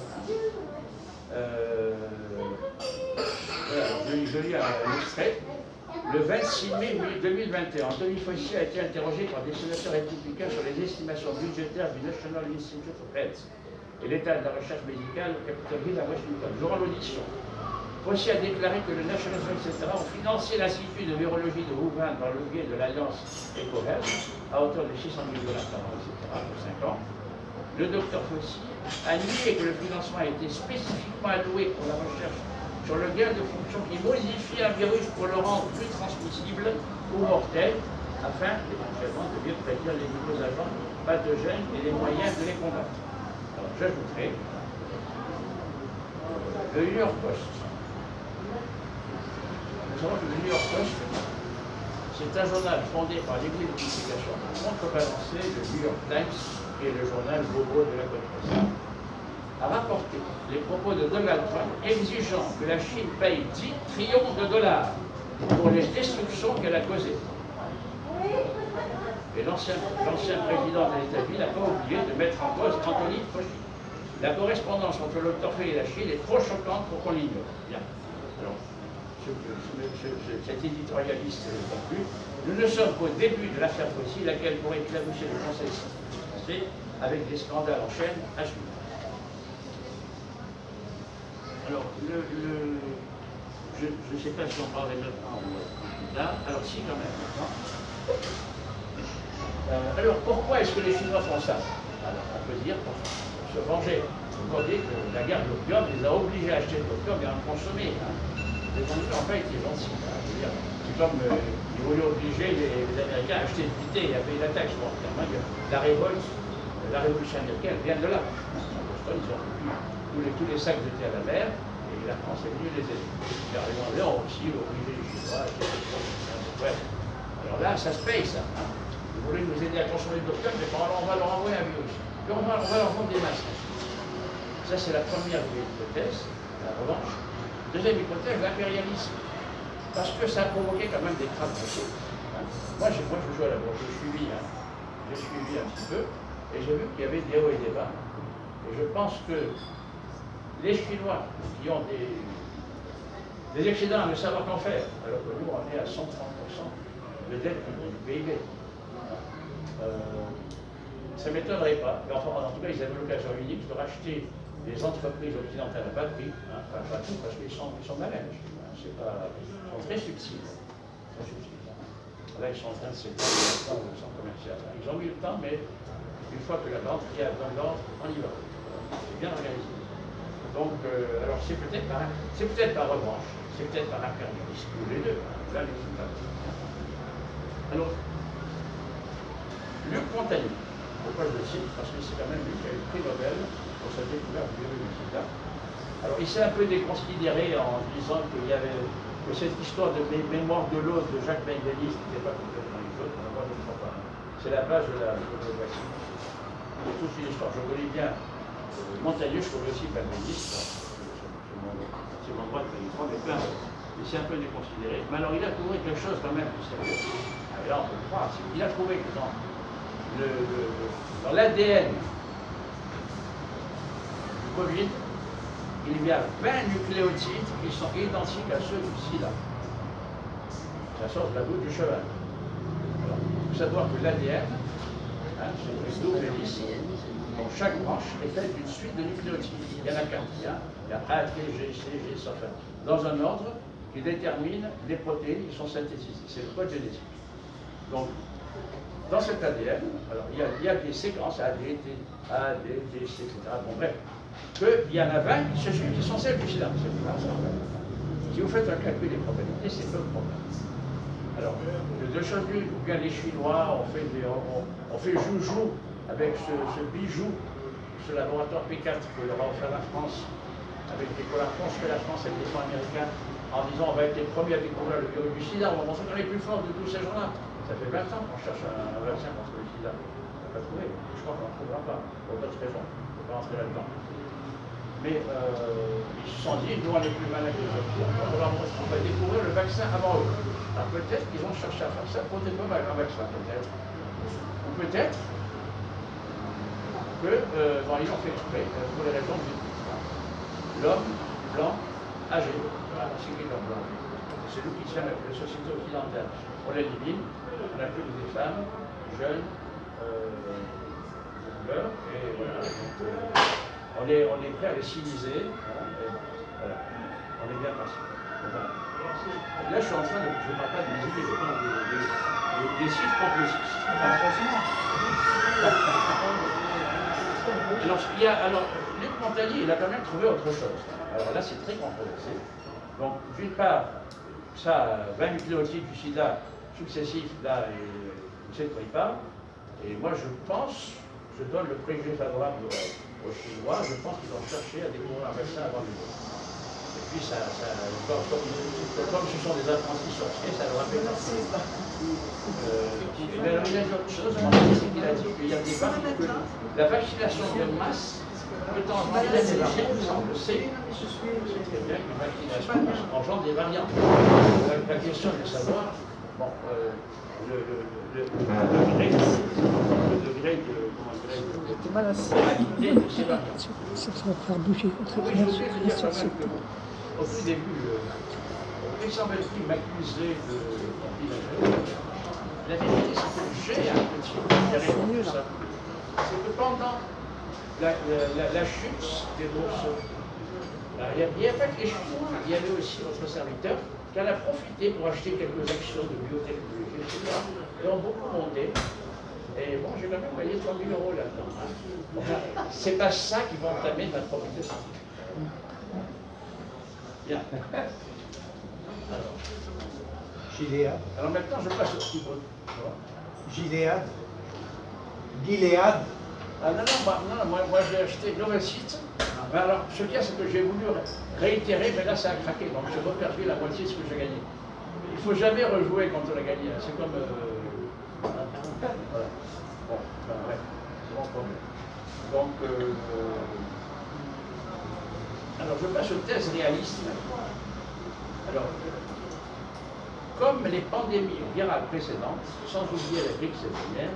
Je lis un extrait. Le 26 mai 2021, Anthony Fauci a été interrogé par des sénateurs républicains sur les estimations budgétaires du National Institute of Health et l'état de la recherche médicale au Capitol Hill à Washington. Durant l'audition, Fauci a déclaré que le National Institute, etc., ont financé l'Institut de virologie de Wuhan dans le biais de l'alliance EcoHealth à hauteur de 600 000 $ par an, etc., pour 5 ans. Le docteur Fauci a nié que le financement a été spécifiquement alloué pour la recherche sur le gain de fonction qui modifie un virus pour le rendre plus transmissible ou mortel, afin éventuellement de mieux prédire les nouveaux agents pathogènes et les moyens de les combattre. Alors j'ajouterai le New York Post. Nous savons que le New York Post, c'est un journal fondé par l'Église de communication pour contrebalancer le New York Times et le journal Bobo de la côte ouest, a rapporté les propos de Donald Trump exigeant que la Chine paye 10 trillions de $ pour les destructions qu'elle a causées. Et l'ancien président des États-Unis n'a pas oublié de mettre en cause Anthony Fauci. La correspondance entre le Dr. et la Chine est trop choquante pour qu'on l'ignore. Bien. Alors, cet éditorialiste conclut, nous ne sommes qu'au début de l'affaire Fauci, laquelle pourrait éclabousser le Conseil français avec des scandales en chaîne à suivre. Alors, je ne sais pas si on parlerait maintenant ou plus tard, alors si quand même maintenant. Alors pourquoi est-ce que les Chinois font ça? Alors on peut dire pour se venger. Vous voyez que la guerre de l'opium les a obligés à acheter de l'opium et à en consommer. Hein. Les Français n'ont pas été gentils. Hein. C'est comme ils voulaient obliger les Américains à acheter du thé et à payer la taxe. Bon, la révolution américaine vient de là. En Boston, ils ont pu tous les sacs étaient à la mer, et la France est venue les aider. Les Irlandais ont aussi obligé les Chinois, ouais. Alors là, ça se paye, ça. Hein. Vous voulez nous aider à consommer de l'opium, mais on va leur envoyer un virus. Puis on va leur vendre des masques. Ça, c'est la première hypothèse, la revanche. Deuxième hypothèse, l'impérialisme. Parce que ça a provoqué quand même des craintes sociales. Hein. Moi, je joue à la bourse, j'ai suivi un petit peu, et j'ai vu qu'il y avait des hauts et des bas. Et je pense que les Chinois qui ont des excédents à ne savoir qu'en faire, alors que nous, on est à 130% de dette du PIB. Ça ne m'étonnerait pas. Mais enfin, en tout cas, ils avaient l'occasion unique de racheter des entreprises occidentales à bas prix, hein, pas tout, parce qu'ils sont malins. Hein, ils sont très subtils. Très subtils. Là, ils sont en train de s'étendre au centre commercial. Ils ont mis le temps, mais une fois que la vente qui a dans l'ordre, on y va. C'est bien organisé. Donc, alors c'est peut-être par revanche, c'est peut-être par impérialisme, ou les deux. Hein, là, les résultats. Alors, Luc Montagnier, pourquoi je le cite? Parce que c'est quand même lui qui a eu le prix Nobel pour sa découverte du virus du sida. Alors, il s'est un peu déconsidéré en disant qu'il y avait que cette histoire de mémoire de l'os de Jacques Benguelis n'était pas complètement idiote, moi je ne crois pas. C'est la base de la vaccine. C'est toute une histoire. Je connais bien Montagnier, je connais aussi Benguelis, c'est mon droit de prédiction, mais plein d'autres. Il s'est un peu déconsidéré. Mais alors il a trouvé quelque chose quand même de sérieux. Et là on peut le croire. Il a trouvé que dans l'ADN du Covid, il y a 20 nucléotides qui sont identiques à ceux du sida. Ça sort de la bouche du cheval. Alors, il faut savoir que l'ADN, hein, c'est une double hélice, dont chaque branche est faite d'une suite de nucléotides. Il y en a 4. Il y a A, T, G, C, G, enfin, dans un ordre qui détermine les protéines qui sont synthétisées. C'est le code génétique. Donc, dans cet ADN, alors, il y a des séquences A, D, T, A, D, T, C, etc. Bon, bref. Qu'il y en a 20 qui sont celles du sida. Si vous faites un calcul des probabilités, c'est peu de problème. Alors, de deux choses l'une, ou bien les Chinois ont fait joujou avec ce bijou, ce laboratoire P4 que leur a offert la France, avec des collations que la France avec les fonds américains, en disant on va être les premiers à découvrir le virus du sida, on va montrer qu'on est plus fort de tous ces gens-là. Ça fait 20 ans qu'on cherche un vaccin contre le sida. On n'a pas trouvé. Je crois qu'on n'en trouvera pas, pour d'autres raisons. On ne peut pas rentrer là-dedans. Mais ils se sont dit, nous on est plus malins que les autres, on va découvrir le vaccin avant eux. Alors peut-être qu'ils ont cherché à faire ça, peut-être pas un vaccin, peut-être. Ou peut-être que, bon, ils ont fait exprès, pour les raisons du l'homme blanc âgé, c'est qui l'homme blanc. C'est nous qui sommes avec les sociétés occidentales. On l'élimine, on n'a plus que des femmes, jeunes, couleurs, et voilà. On est prêt à les civiliser. Voilà. On est bien parti. Voilà. Là, je suis en train de. Je ne parle pas de mes idées, je parle des chiffres conclusifs. Alors, Luc Montagnier, il a quand même trouvé autre chose. Alors là, c'est très controversé. Donc, d'une part, ça, 20 nucléotides du sida successifs, là, vous savez de quoi il parle. Et moi, je pense, je donne le préjugé favorable aux Chinois, je pense qu'ils ont cherché à découvrir un vaccin avant le monde. Et puis, comme ce sont des apprentis sorciers, ça leur a fait penser. Mais alors, il a dit autre chose, c'est qu'il a dit qu'il y a des variants, que la vaccination de masse peut engendrer des variants, ça on le sait. C'est très bien qu'une vaccination engendre des variants. La question est de savoir, bon, le degré de gravité de ces variants. Ça va faire bouger. Oui, je voulais dire quand même que, au tout début, il semble-t-il m'accuser de compilation. La vérité, c'est que j'ai un petit intérêt pour ça. C'est que pendant la chute des bourses, il n'y a pas que les Chinois, il y avait aussi notre serviteur qui en a profité pour acheter quelques actions de biotechnologie, etc. Ils ont beaucoup monté. Et bon, j'ai quand même payé 3 000 € là-dedans. Hein. Enfin, c'est pas ça qui va entamer ma probité scientifique. Bien. Alors. Gilead. Alors maintenant, je passe au petit mot. Gilead. Gilead. Ah non, moi j'ai acheté Novacite, Ben alors, ce qu'il y a, c'est que j'ai voulu réitérer, mais là, ça a craqué. Donc, j'ai reperdu la moitié de ce que j'ai gagné. Il ne faut jamais rejouer quand on a gagné. C'est comme... voilà. Bon, ben, ouais, c'est mon problème. Donc, alors, je passe aux thèses réalistes. Alors, comme les pandémies virales précédentes, sans oublier la grippe saisonnière,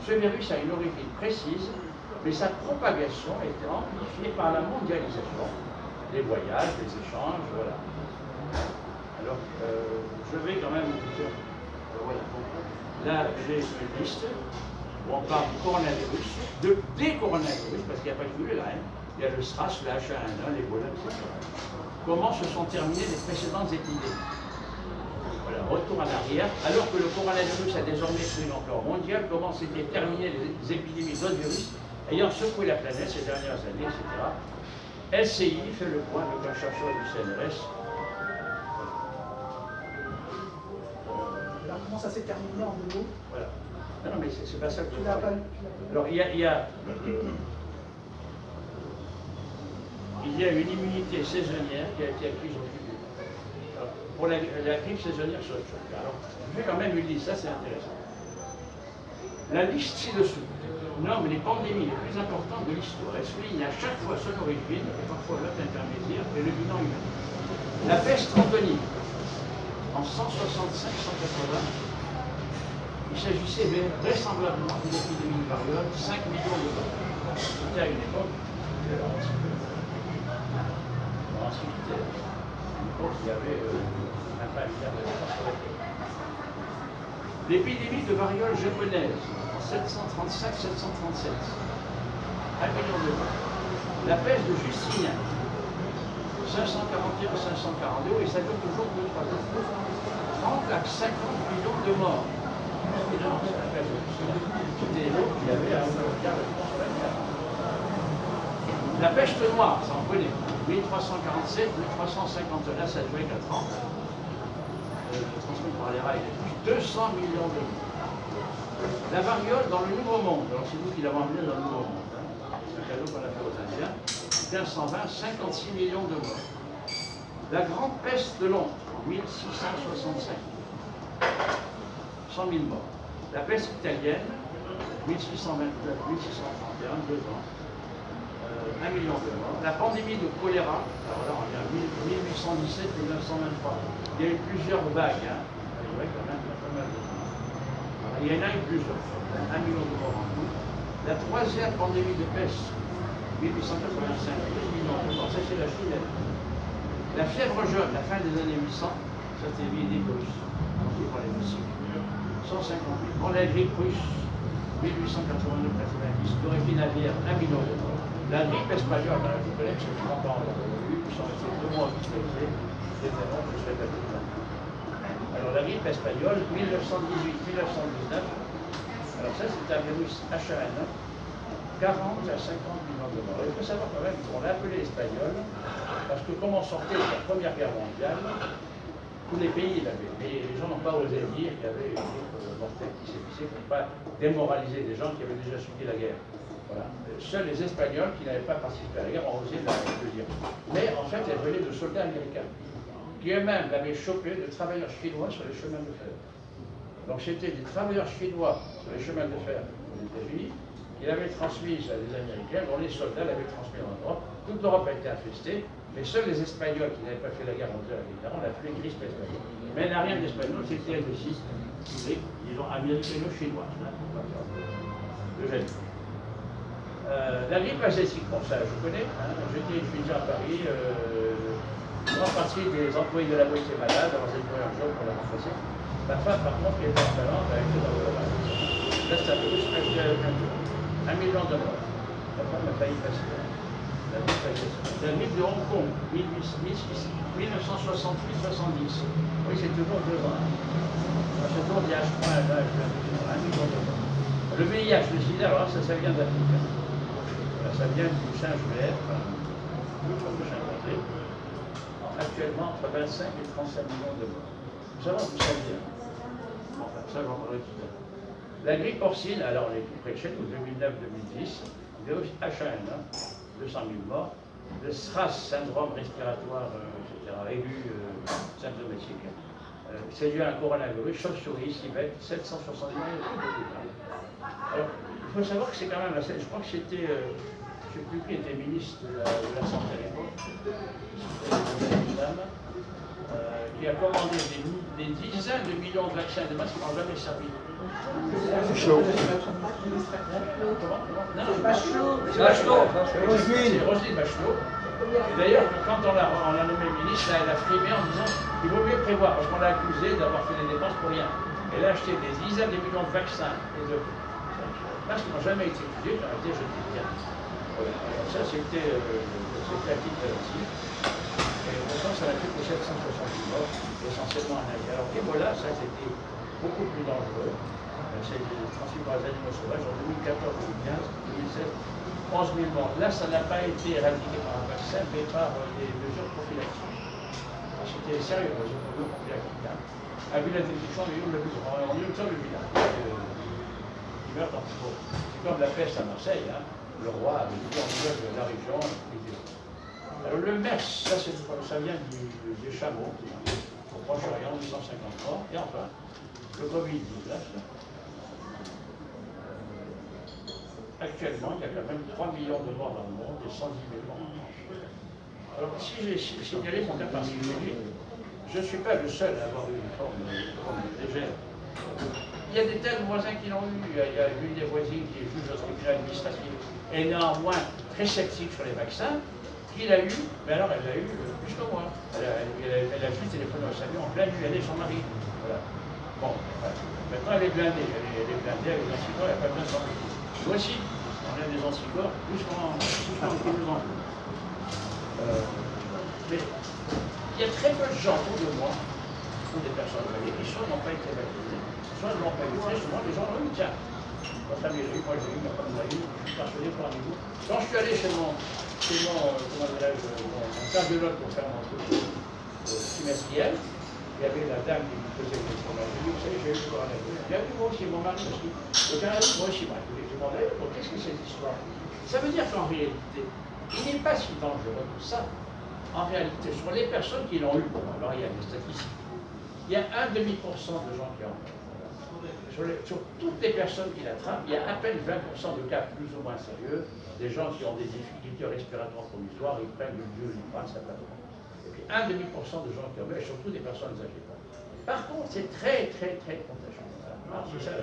ce virus a une origine précise, mais sa propagation a été amplifiée par la mondialisation, les voyages, les échanges, voilà. Alors, je vais quand même vous dire, voilà. Là, j'ai une liste où on parle du coronavirus, des coronavirus, parce qu'il n'y a pas que celui-là, hein. Il y a le SRAS, le H1N1, l'Ebola, etc. Comment se sont terminées les précédentes épidémies? Voilà, retour en arrière. Alors que le coronavirus a désormais pris une ampleur mondiale, comment s'étaient terminées les épidémies d'autres virus ayant secoué la planète ces dernières années, etc. LCI fait le point avec un chercheur du CNRS. Alors, comment ça s'est terminé en 2 mots? Voilà. Non, mais c'est pas ça que Tu l'as pas lu. Alors, il y a une immunité saisonnière qui a été acquise au public. Alors, pour la grippe saisonnière, c'est autre chose. Alors, je fais quand même une liste, ça c'est intéressant. La liste ci-dessous nomme les pandémies les plus importantes de l'histoire. Elle souligne à chaque fois son origine, et parfois l'autre intermédiaire, et le bilan humain. La peste antonine, en 165-180, il s'agissait vraisemblablement d'une épidémie de variole, 5 millions de morts. C'était à une époque, ensuite, à une époque, il y avait un milliard de morts. L'épidémie de variole japonaise, en 735-737, 1 million de morts. La peste de Justinien, 541-542, et ça dure toujours 2-3 jours. 30 à 50 millions de morts. C'est énorme, c'est la peste de Justinien. C'était l'eau qu'il y avait à 1,24. La peste noire, ça en connaît. 1347-1350, là ça a duré 4 ans. Transmis par les rails, 200 millions de morts. La variole dans le Nouveau Monde, alors c'est nous qui l'avons amené dans le Nouveau Monde, hein. C'est un cadeau qu'on a fait aux Indiens, 1520, 56 millions de morts. La grande peste de Londres, en 1665, 100 000 morts. La peste italienne, 1629-1631, 2 ans, 1 million de morts. La pandémie de choléra, alors là on est en 1817-1923. Il y a eu plusieurs vagues, hein. Il y a quand même pas mal de morts. Il y en a eu plusieurs, 1 million de morts en tout. La troisième pandémie de peste, 1885, 12 millions de morts, ça c'est la Chine. La fièvre jaune, la fin des années 800, ça c'était Viridicus, on par les missiles, 158. Bon, la grippe russe, 1889-90, d'origine aviaire, 1 million de morts. La grippe espagnole, je connais que c'est 30 ans, ils sont restés 2 mois hospitalisés, des terreurs, je serais pas tout le temps. Alors la grippe espagnole, 1918-1919, alors ça c'est un virus H1N1, 40 à 50 millions de morts. Il faut savoir quand même qu'on l'a appelé espagnol, parce que comme on sortait de la Première Guerre mondiale, tous les pays l'avaient, mais les gens n'ont pas osé dire qu'il y avait une grippe mortelle qui s'est pour ne pas démoraliser des gens qui avaient déjà subi la guerre. Voilà. Seuls les Espagnols qui n'avaient pas participé à la guerre ont osé le dire. Mais en fait, elle venait de soldats américains, qui eux-mêmes l'avaient chopé de travailleurs chinois sur les chemins de fer. Donc c'était des travailleurs chinois sur les chemins de fer aux États-Unis qui l'avaient transmise à des Américains, dont les soldats l'avaient transmis en Europe. Toute l'Europe a été infestée, mais seuls les Espagnols qui n'avaient pas fait la guerre mondiale, évidemment, on appelé grippe espagnole. Mais elle n'a rien d'espagnol, c'était elle aussi, disons, américano-chinoise. Le gène. La grippe asiatique, bon ça je connais, hein. J'étais étudiant à Paris, une grande partie des employés de la boîte étaient malades, alors j'ai trouvé un job pour la remplacer. Ma femme par contre qui était excellente, elle était dans le travail. Là c'est un virus qui a eu 1 million de morts. La femme a failli passer. La grippe asiatique. La grippe de Hong Kong, 1968-70. Oui, c'est toujours 2 ans. C'est toujours des H1, là, 1 million de morts. Le VIH, le sida, alors ça vient d'Afrique. Ça vient du singe vert, comme le chimpanzé. Actuellement, entre 25 et 35 millions de morts. Vous savez d'où ça vient? Enfin, ça, j'en parlerai tout à l'heure. La grippe porcine, alors on est plus près de chez nous, 2009-2010, virus H1N1, 200 000 morts. le SRAS, syndrome respiratoire, etc., aigu, symptomatique. C'est dû à un coronavirus, chauve-souris, civette, 770 000. Alors, il faut savoir que c'est quand même assez. Je crois que c'était, je ne sais plus qui était ministre de la Santé à l'époque, c'était une dame, qui a commandé des dizaines de millions de vaccins et de masques qui n'ont jamais servi. C'est chaud. Bachelot. C'est Roselyne Bachelot. Et d'ailleurs, quand on l'a nommé ministre, elle a frimé en disant qu'il vaut mieux prévoir, parce qu'on l'a accusé d'avoir fait des dépenses pour rien. Elle a acheté des dizaines de millions de vaccins et de masques qui n'ont jamais été étudiés, qui ont été jetés. Voilà. Alors ça, c'était à titre relatif. Et pourtant, ça n'a fait que 770 morts, essentiellement en Asie. Alors Ebola, ça, c'était beaucoup plus dangereux. C'est transmis par les animaux sauvages en 2014, 2015, 2016, 11 000 morts. Là, ça n'a pas été éradiqué par un vaccin, mais par des mesures prophylactiques. C'était sérieux, les mesures prophylactiques. A vu la détection du en octobre 2001. Il meurt en trop. C'est comme la peste à Marseille. Hein. Le roi avait dit en visage de la région. Alors le MERS, ça vient du chameau, au Proche-Orient, 850 morts. Et enfin, le Covid-19. Actuellement, il y a quand même 3 millions de morts dans le monde et 110 000 morts en France. Alors, si j'ai signalé mon cas particulier, je ne suis pas le seul à avoir eu une forme légère. Il y a des tas de voisins qui l'ont eu. Il y a l'une des voisines qui est juge au tribunal administratif et néanmoins très sceptique sur les vaccins, qui l'a eu, mais alors elle l'a eu plus que moi. Elle a juste téléphoné au SAMU en pleine nuit, elle et son mari. Voilà. Bon, voilà. Maintenant elle est blindée, elle est blindée avec un anticorps, il n'y a pas besoin de s'en occuper. Nous aussi, on a des anticorps plus qu'en nous en veut. Mais il y a très peu de gens autour de moi, ou des personnes âgées, qui soit n'ont pas été vaccinés, soit ne l'ont pas eu. Très souvent, les gens l'ont eu, tiens. Votre ami l'a eu, moi j'ai eu, ma femme l'a eu, je suis persuadé parmi vous. Quand je suis allé chez mon cardiologue pour faire mon truc trimestriel, il y avait la dame qui me faisait des problèmes. J'ai dit, vous savez, j'ai eu le coronavirus. Il a vu moi aussi, mon mari aussi. Le Canada, moi aussi, moi. Je lui ai demandé, qu'est-ce que c'est cette histoire? Ça veut dire qu'en réalité, il n'est pas si dangereux que ça. En réalité, sur les personnes qui l'ont eu, alors il y a des statistiques, il y a 1,5% de gens qui en ont. Sur toutes les personnes qui l'attrapent, il y a à peine 20% de cas plus ou moins sérieux, des gens qui ont des difficultés respiratoires provisoires, ils prennent le Doliprane, ça passe. Et puis 1,5% de gens qui en ont, et surtout des personnes âgées. Par contre, c'est très contagieux. Voilà. C'est ça,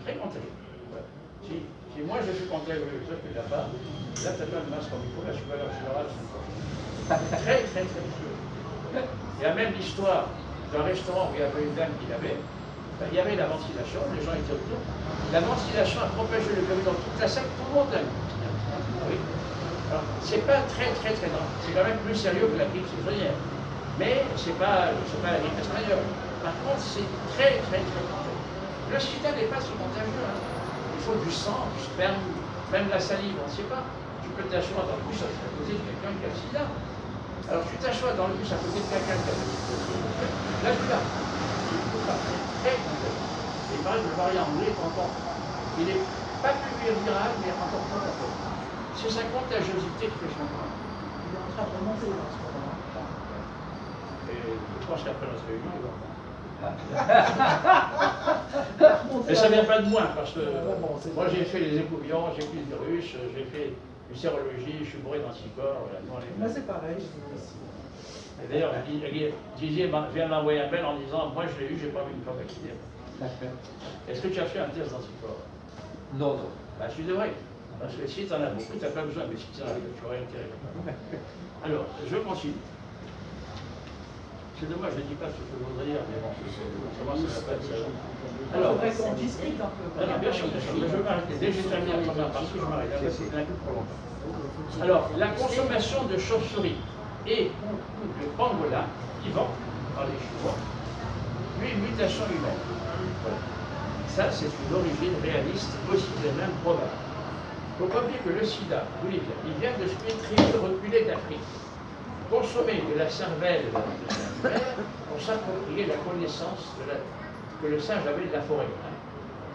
très contagieux. Voilà. Si moi je suis contagieux, toi tu ne l'as pas, là tu n'as pas le masque comme il faut, là je suis pas général, c'est très sûr. Il y a même l'histoire d'un restaurant où il y avait une dame qui l'avait. Il y avait la ventilation, les gens étaient autour. La ventilation a propagé le Covid dans toute la salle, tout le monde l'a eu. Oui. Alors, c'est pas très grave. C'est quand même plus sérieux que la grippe saisonnière. Mais c'est pas la grippe espagnole. Par contre, c'est très contagieux. Le sida n'est pas si contagieux. Hein. Il faut du sang, du sperme, même la salive, on ne sait pas. Tu peux t'asseoir dans le bus à côté de quelqu'un qui a le sida. Alors tu t'assois dans le bus à côté de quelqu'un qui a le sida. Là, tu l'as. Très contagieux. Et il paraît que le variant anglais est encore. Il n'est pas plus viral, mais encore contagieux. C'est sa contagiosité qui fait son temps. Il est en train de remonter dans ce moment. Et je pense qu'après notre réunion, il va. Mais ça ne vient pas de moi, parce que moi j'ai fait les écouvillons, j'ai pris le virus, j'ai fait une sérologie, je suis bourré d'anticorps. Moi c'est pareil, et d'ailleurs, Didier vient m'envoyer un mail en disant, moi je l'ai eu, j'ai pas vu une fois vaccinée. Est-ce que tu as fait un test d'anticorps? Non. Bah tu devrais. Parce que si tu en as beaucoup, tu n'as pas besoin, mais si tu en as, tu aurais intérêt. Alors, je continue. C'est dommage, je ne dis pas ce que je voudrais dire, mais bon, comment ça va pas être ça. Alors, il faudrait qu'on discute un peu. Non, bien sûr, mais je vais m'arrêter. Dès que j'ai terminé la première partie, je m'arrête. C'est un peu trop longtemps. Alors, la consommation de chauves-souris et de pangolin, vivant par les Chinois, puis une mutation humaine. Voilà. Ça, c'est une origine réaliste, possible et même probable. Il ne faut pas oublier que le sida, d'où il vient de ce pétri reculé d'Afrique. Consommer de la cervelle de singe pour s'approprier la connaissance que le singe avait de la forêt.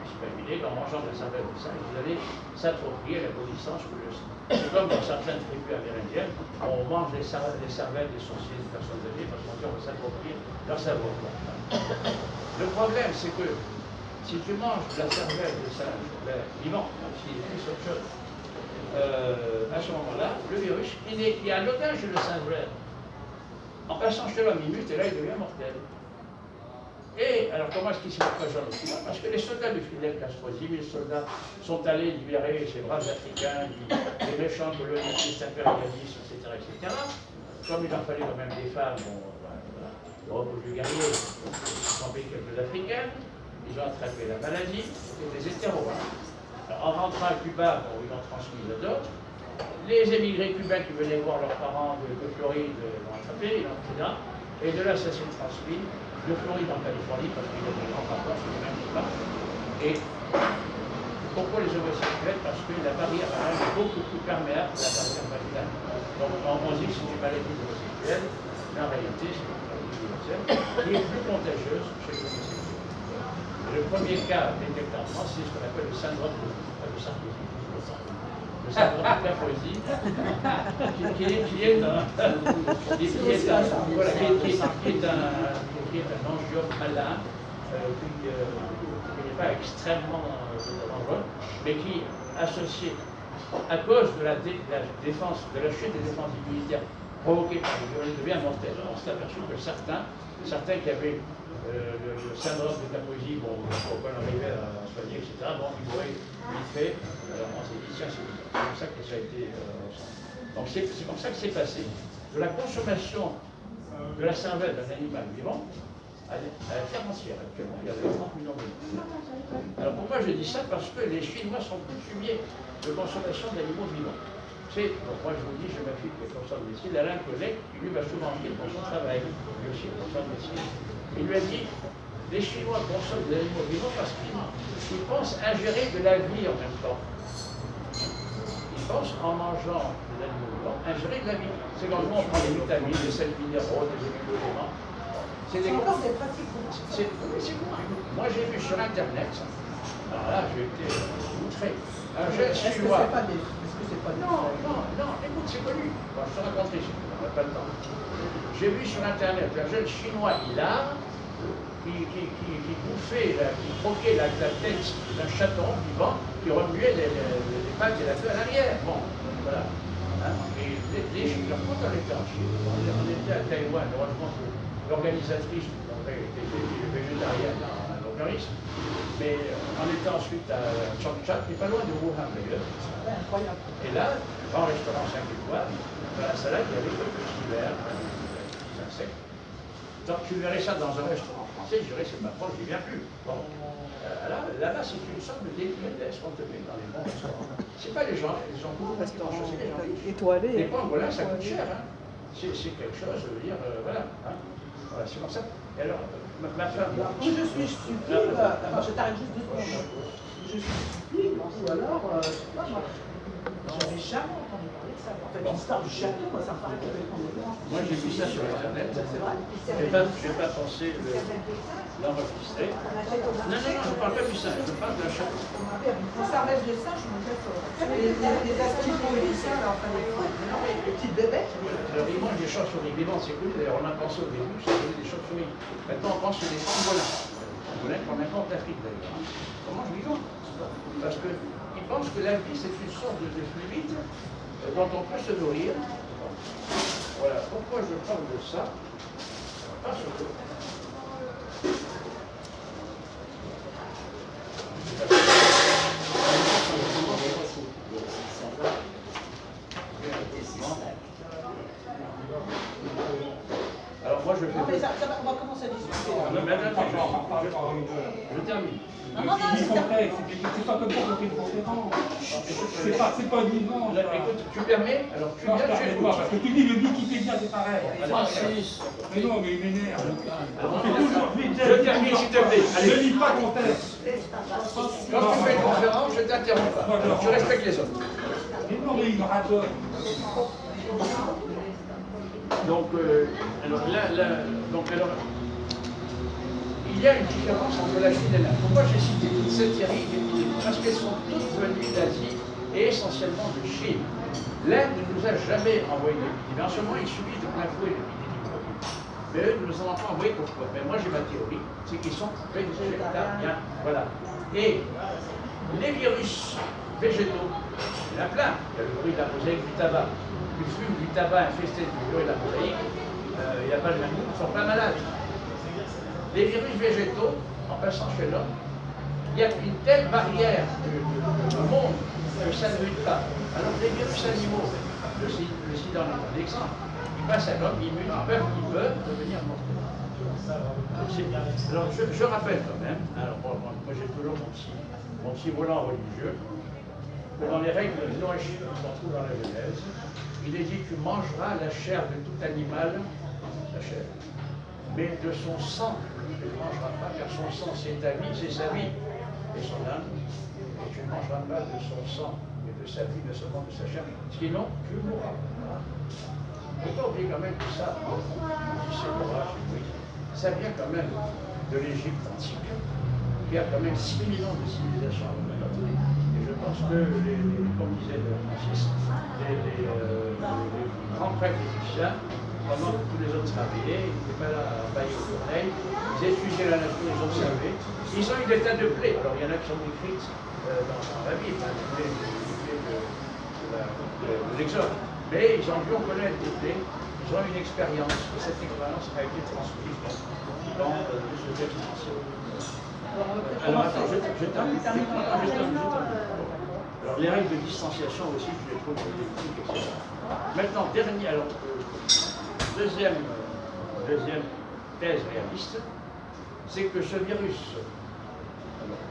c'est pas évident, en mangeant de la cervelle de singe, vous allez s'approprier la connaissance que le c'est comme dans certaines tribus amérindiennes, on mange les cervelles des sorciers des personnes âgées parce qu'on dit on va s'approprier leur savoir. Le problème, c'est que si tu manges de la cervelle de singe vivant, même s'il est plus autre chose, à ce moment-là, le virus, il a l'otage de le singe. En passant chez l'homme, il mute et là, il devient mortel. Et alors, comment est-ce qu'il s'est propagé en Occident? Parce que les soldats de Fidel Castro, 10 000 soldats, sont allés libérer ces braves Africains, les méchants colonialistes, impérialistes, etc., etc. Comme il en fallait quand même des femmes, bon, voilà, l'Europe au guerrier, ils ont pris quelques Africains, ils ont attrapé la maladie, et les hétéros. Alors, en rentrant à Cuba, bon, ils l'ont transmis à d'autres. Les émigrés cubains qui venaient voir leurs parents de Floride l'ont attrapé, etc. Et de là, ça s'est transmis de Floride en Californie, parce qu'il y a des grands rapports sur les mêmes pas. Et pourquoi les homosexuels? Parce que la barrière anale est beaucoup plus perméable que la barrière vaginale. Donc on dit que c'est une maladie homosexuelle, mais en réalité c'est une maladie universelle qui est plus contagieuse chez les homosexuels. Et le premier cas détecté en France, c'est ce qu'on appelle le syndrome de Sarkozy. Le syndrome de Sarkozy, qui est un angiome malin, qui n'est pas extrêmement dangereux, mais qui, associé à cause de la défense, de la chute des défenses immunitaires provoquées par le virus, devient mortel. On s'est aperçu que certains qui avaient le syndrome de Kaposi, bon, on arrivait à soigner, etc., bon, ils mouraient vite fait. Alors on s'est dit, tiens, c'est comme ça que ça a été. Donc c'est comme ça que c'est passé. De la consommation de la cervelle d'un animal vivant à la terre entière. Actuellement, il y a 30 millions de morts. Alors pourquoi je dis ça? Parce que les Chinois sont coutumiers de consommation d'animaux vivants. Donc moi je vous dis, je m'appuie avec le professeur de médecine, Alain Collet, qui lui va souvent en dire dans son travail, lui aussi professeur de médecine. Il lui a dit, les Chinois consomment des animaux vivants parce qu'ils pensent ingérer de la vie en même temps. Ils pensent, en mangeant des animaux vivants, ingérer de la vie. C'est quand nous on prend des vitamines, des sels minéraux, des éléments. C'est encore des pratiques. C'est moi j'ai vu sur Internet, alors là j'ai été outré, un jeune Chinois. Non, écoute, c'est connu. Bon, je te raconterai, on n'a pas le temps. J'ai vu sur Internet un jeune Chinois hilar qui bouffait, qui croquait la tête d'un chaton vivant qui remuait les pattes et la queue à l'arrière. Bon, voilà. Hein? Et quand on était en Chine, on était à Taïwan, heureusement que l'organisatrice était végétarienne à l'organisme, mais on était ensuite à Changsha, qui n'est pas loin de Wuhan d'ailleurs. Incroyable. Et là, grand restaurant 5 étoiles, dans la salade, il y avait quelques petits vers, des insectes. Donc tu verrais ça dans un restaurant français, je dirais c'est pas proche, j'y viens plus. Bon. Là-bas, c'est une sorte de délicatesse qu'on te met dans les bons restaurants. C'est pas les gens beaucoup qui mangent, c'est les gens étoilés. Les pommes, voilà, ça coûte cher. Hein. C'est quelque chose, je veux dire, voilà. Hein. Voilà, c'est comme ça. Et alors, ma femme. Je suis stupide. Enfin, je t'arrête juste 2 secondes. Je suis stupide, ou alors, je sais pas, moi, j'avais jamais entendu parler de ça. En fait, l'histoire du château, moi, ça me paraît complètement différent. Moi, j'ai vu ça sur Internet. C'est vrai. Je n'ai pas pensé l'enregistrer. Non, je ne parle pas du singe, je parle de la chatte. Pour ça reste de ça, je me dis, les astuces pour les ça, alors, les petites bébêtes. Alors, ils mangent des chauves-souris vivantes, c'est cool. D'ailleurs, on a pensé au début, c'était des chauves-souris. Maintenant, on pense que des pangolins. Pangolins qu'on importe d'Afrique, d'ailleurs. On mange vivant. Parce qu'ils pensent que la vie, c'est une sorte de fluide dont on peut se nourrir. Voilà. Pourquoi je parle de ça? Parce que alors moi je fais... Non, mais ça va, on va commencer à discuter. Non, mais attends, je termine. Non, C'est complexe, c'est pas comme ça qu'on fait une conférence. C'est pas vivant. Écoute, tu permets? Alors tu viens, tu écoutes. Parce que tu dis le Wikipédia, c'est pareil. Mais non, mais il m'énerve. Je termine, s'il te plaît. Je Allez. lis pas ton texte. Quand tu fais une conférence, je t'interromps pas. Alors, tu respectes les autres. Mais non, mais il me raconte. Donc, alors, il y a une différence entre la Chine et l'Inde. Pourquoi j'ai cité toute cette série d'épidémies? Parce qu'elles sont toutes venues d'Asie et essentiellement de Chine. L'Inde ne nous a jamais envoyé d'épidémie. En ce moment, il subit de plein fouet l'épidémie. Mais eux ne nous en ont pas envoyé. Pourquoi? Mais moi, j'ai ma théorie, c'est qu'ils sont végétariens. Voilà. Et les virus végétaux, il y en a plein. Il y a le bruit de la mosaïque du tabac. Du fume du tabac infesté du bruit de la mosaïque, il n'y a pas de même, ils ne sont pas malades. Les virus végétaux, en passant chez l'homme, il y a une telle barrière du monde que ça ne mute pas. Alors les virus animaux, le sida en est un exemple, ils passent à l'homme, ils mutent, ils peuvent devenir mortels. Alors je rappelle quand même, alors moi j'ai toujours mon petit volant religieux, que dans les règles de Noé qu'on trouve dans la Genèse, il est dit: tu mangeras la chair de tout animal, la chair, mais de son sang, tu ne mangeras pas, car son sang c'est ta vie, c'est sa vie, et son âme, et tu ne mangeras pas de son sang, et de sa vie, mais seulement de sa chair, sinon tu mourras. Il ne faut pas oublier quand même que ça, c'est l'orage, ça vient quand même de l'Égypte antique, qui a quand même 6 000 ans de civilisation avant notre. Et je pense que, comme disait Francis, les grands prêtres égyptiens, pendant que tous les autres travaillaient, ils n'étaient pas là à bailler au corneille, ils étudiaient la nature, ils observaient. Ils ont eu des tas de plaies. Alors il y en a qui sont décrites dans la Bible, les plaies de l'Exode. Mais ils ont dû en connaître des plaies, ils ont eu une expérience, et cette expérience a été transmise dans ce texte ancien. Alors attends, je termine. Alors les règles de distanciation aussi, je les trouve politiques, etc. Maintenant, dernier, alors, deuxième thèse réaliste, c'est que ce virus, alors,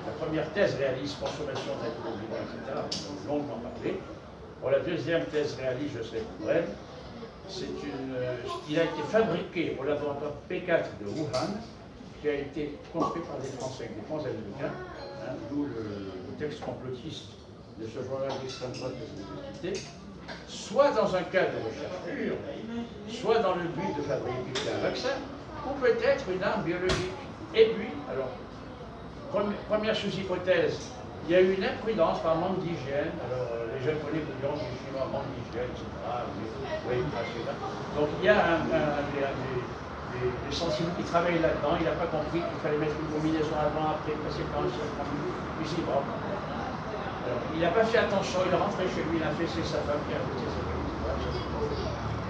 la première thèse réaliste, consommation d'alcool, etc., on a longuement parlé. Pour la deuxième thèse réaliste, je serai plus brève, il a été fabriqué au laboratoire P4 de Wuhan, qui a été construit par des Français, des bons américains, d'où le texte complotiste de ce journal d'extrême droite que je vous ai cité, soit dans un cas de recherche pure, soit dans le but de fabriquer un vaccin, ou peut-être une arme biologique. Et puis, alors, première sous-hypothèse, il y a eu une imprudence par manque d'hygiène. Alors, les Japonais vous diront que les Chinois manquent d'hygiène, etc. Oui, donc, il y a des sensibles qui travaillent là-dedans. Il n'a pas compris qu'il fallait mettre une combinaison avant, après, passer par un seul ici, bon. Alors, il n'a pas fait attention, il est rentré chez lui, il a fessé sa femme qui a jeté sa femme.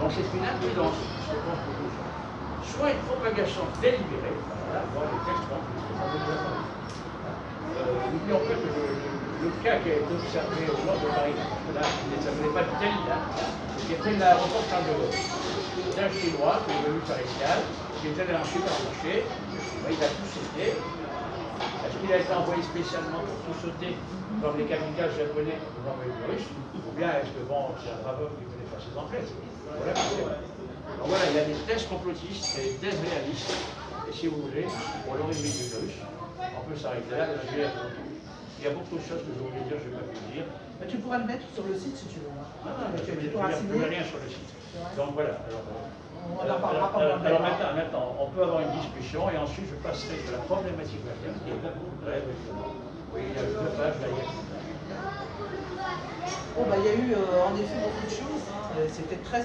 Donc, c'est une imprudence, je pense, pour les gens. Soit une propagation délibérée, voilà, voir les textes complets. N'oublions pas que le cas qui a été observé au nord de Paris, parce que là, ça ne venait pas d'Italie, qui était de l'aéroport Charles de Gaulle. C'était un Chinois qui est venu faire escale, qui était allé dans un supermarché, il a tout sauté. Est-ce qu'il a été envoyé spécialement pour tout sauter comme les kamikazes japonais pour envoyer les Russes, ou bien est-ce que bon, c'est un brave qui venait faire ses emplettes? Voilà, donc voilà, il y a des thèses complotistes et des thèses réalistes, et si vous voulez, pour l'origine du virus, on peut s'arrêter là. Il y a beaucoup de choses que je voulais dire, je ne vais pas tout dire. Mais tu pourras le mettre sur le site si tu veux. Je ne mets rien sur le site. Donc voilà. Alors maintenant, on peut avoir une discussion et ensuite je passerai de la problématique qui est beaucoup plus brève. Oui, il y a 2 pages là. Bon, bah, il y a eu en effet beaucoup de choses. C'était très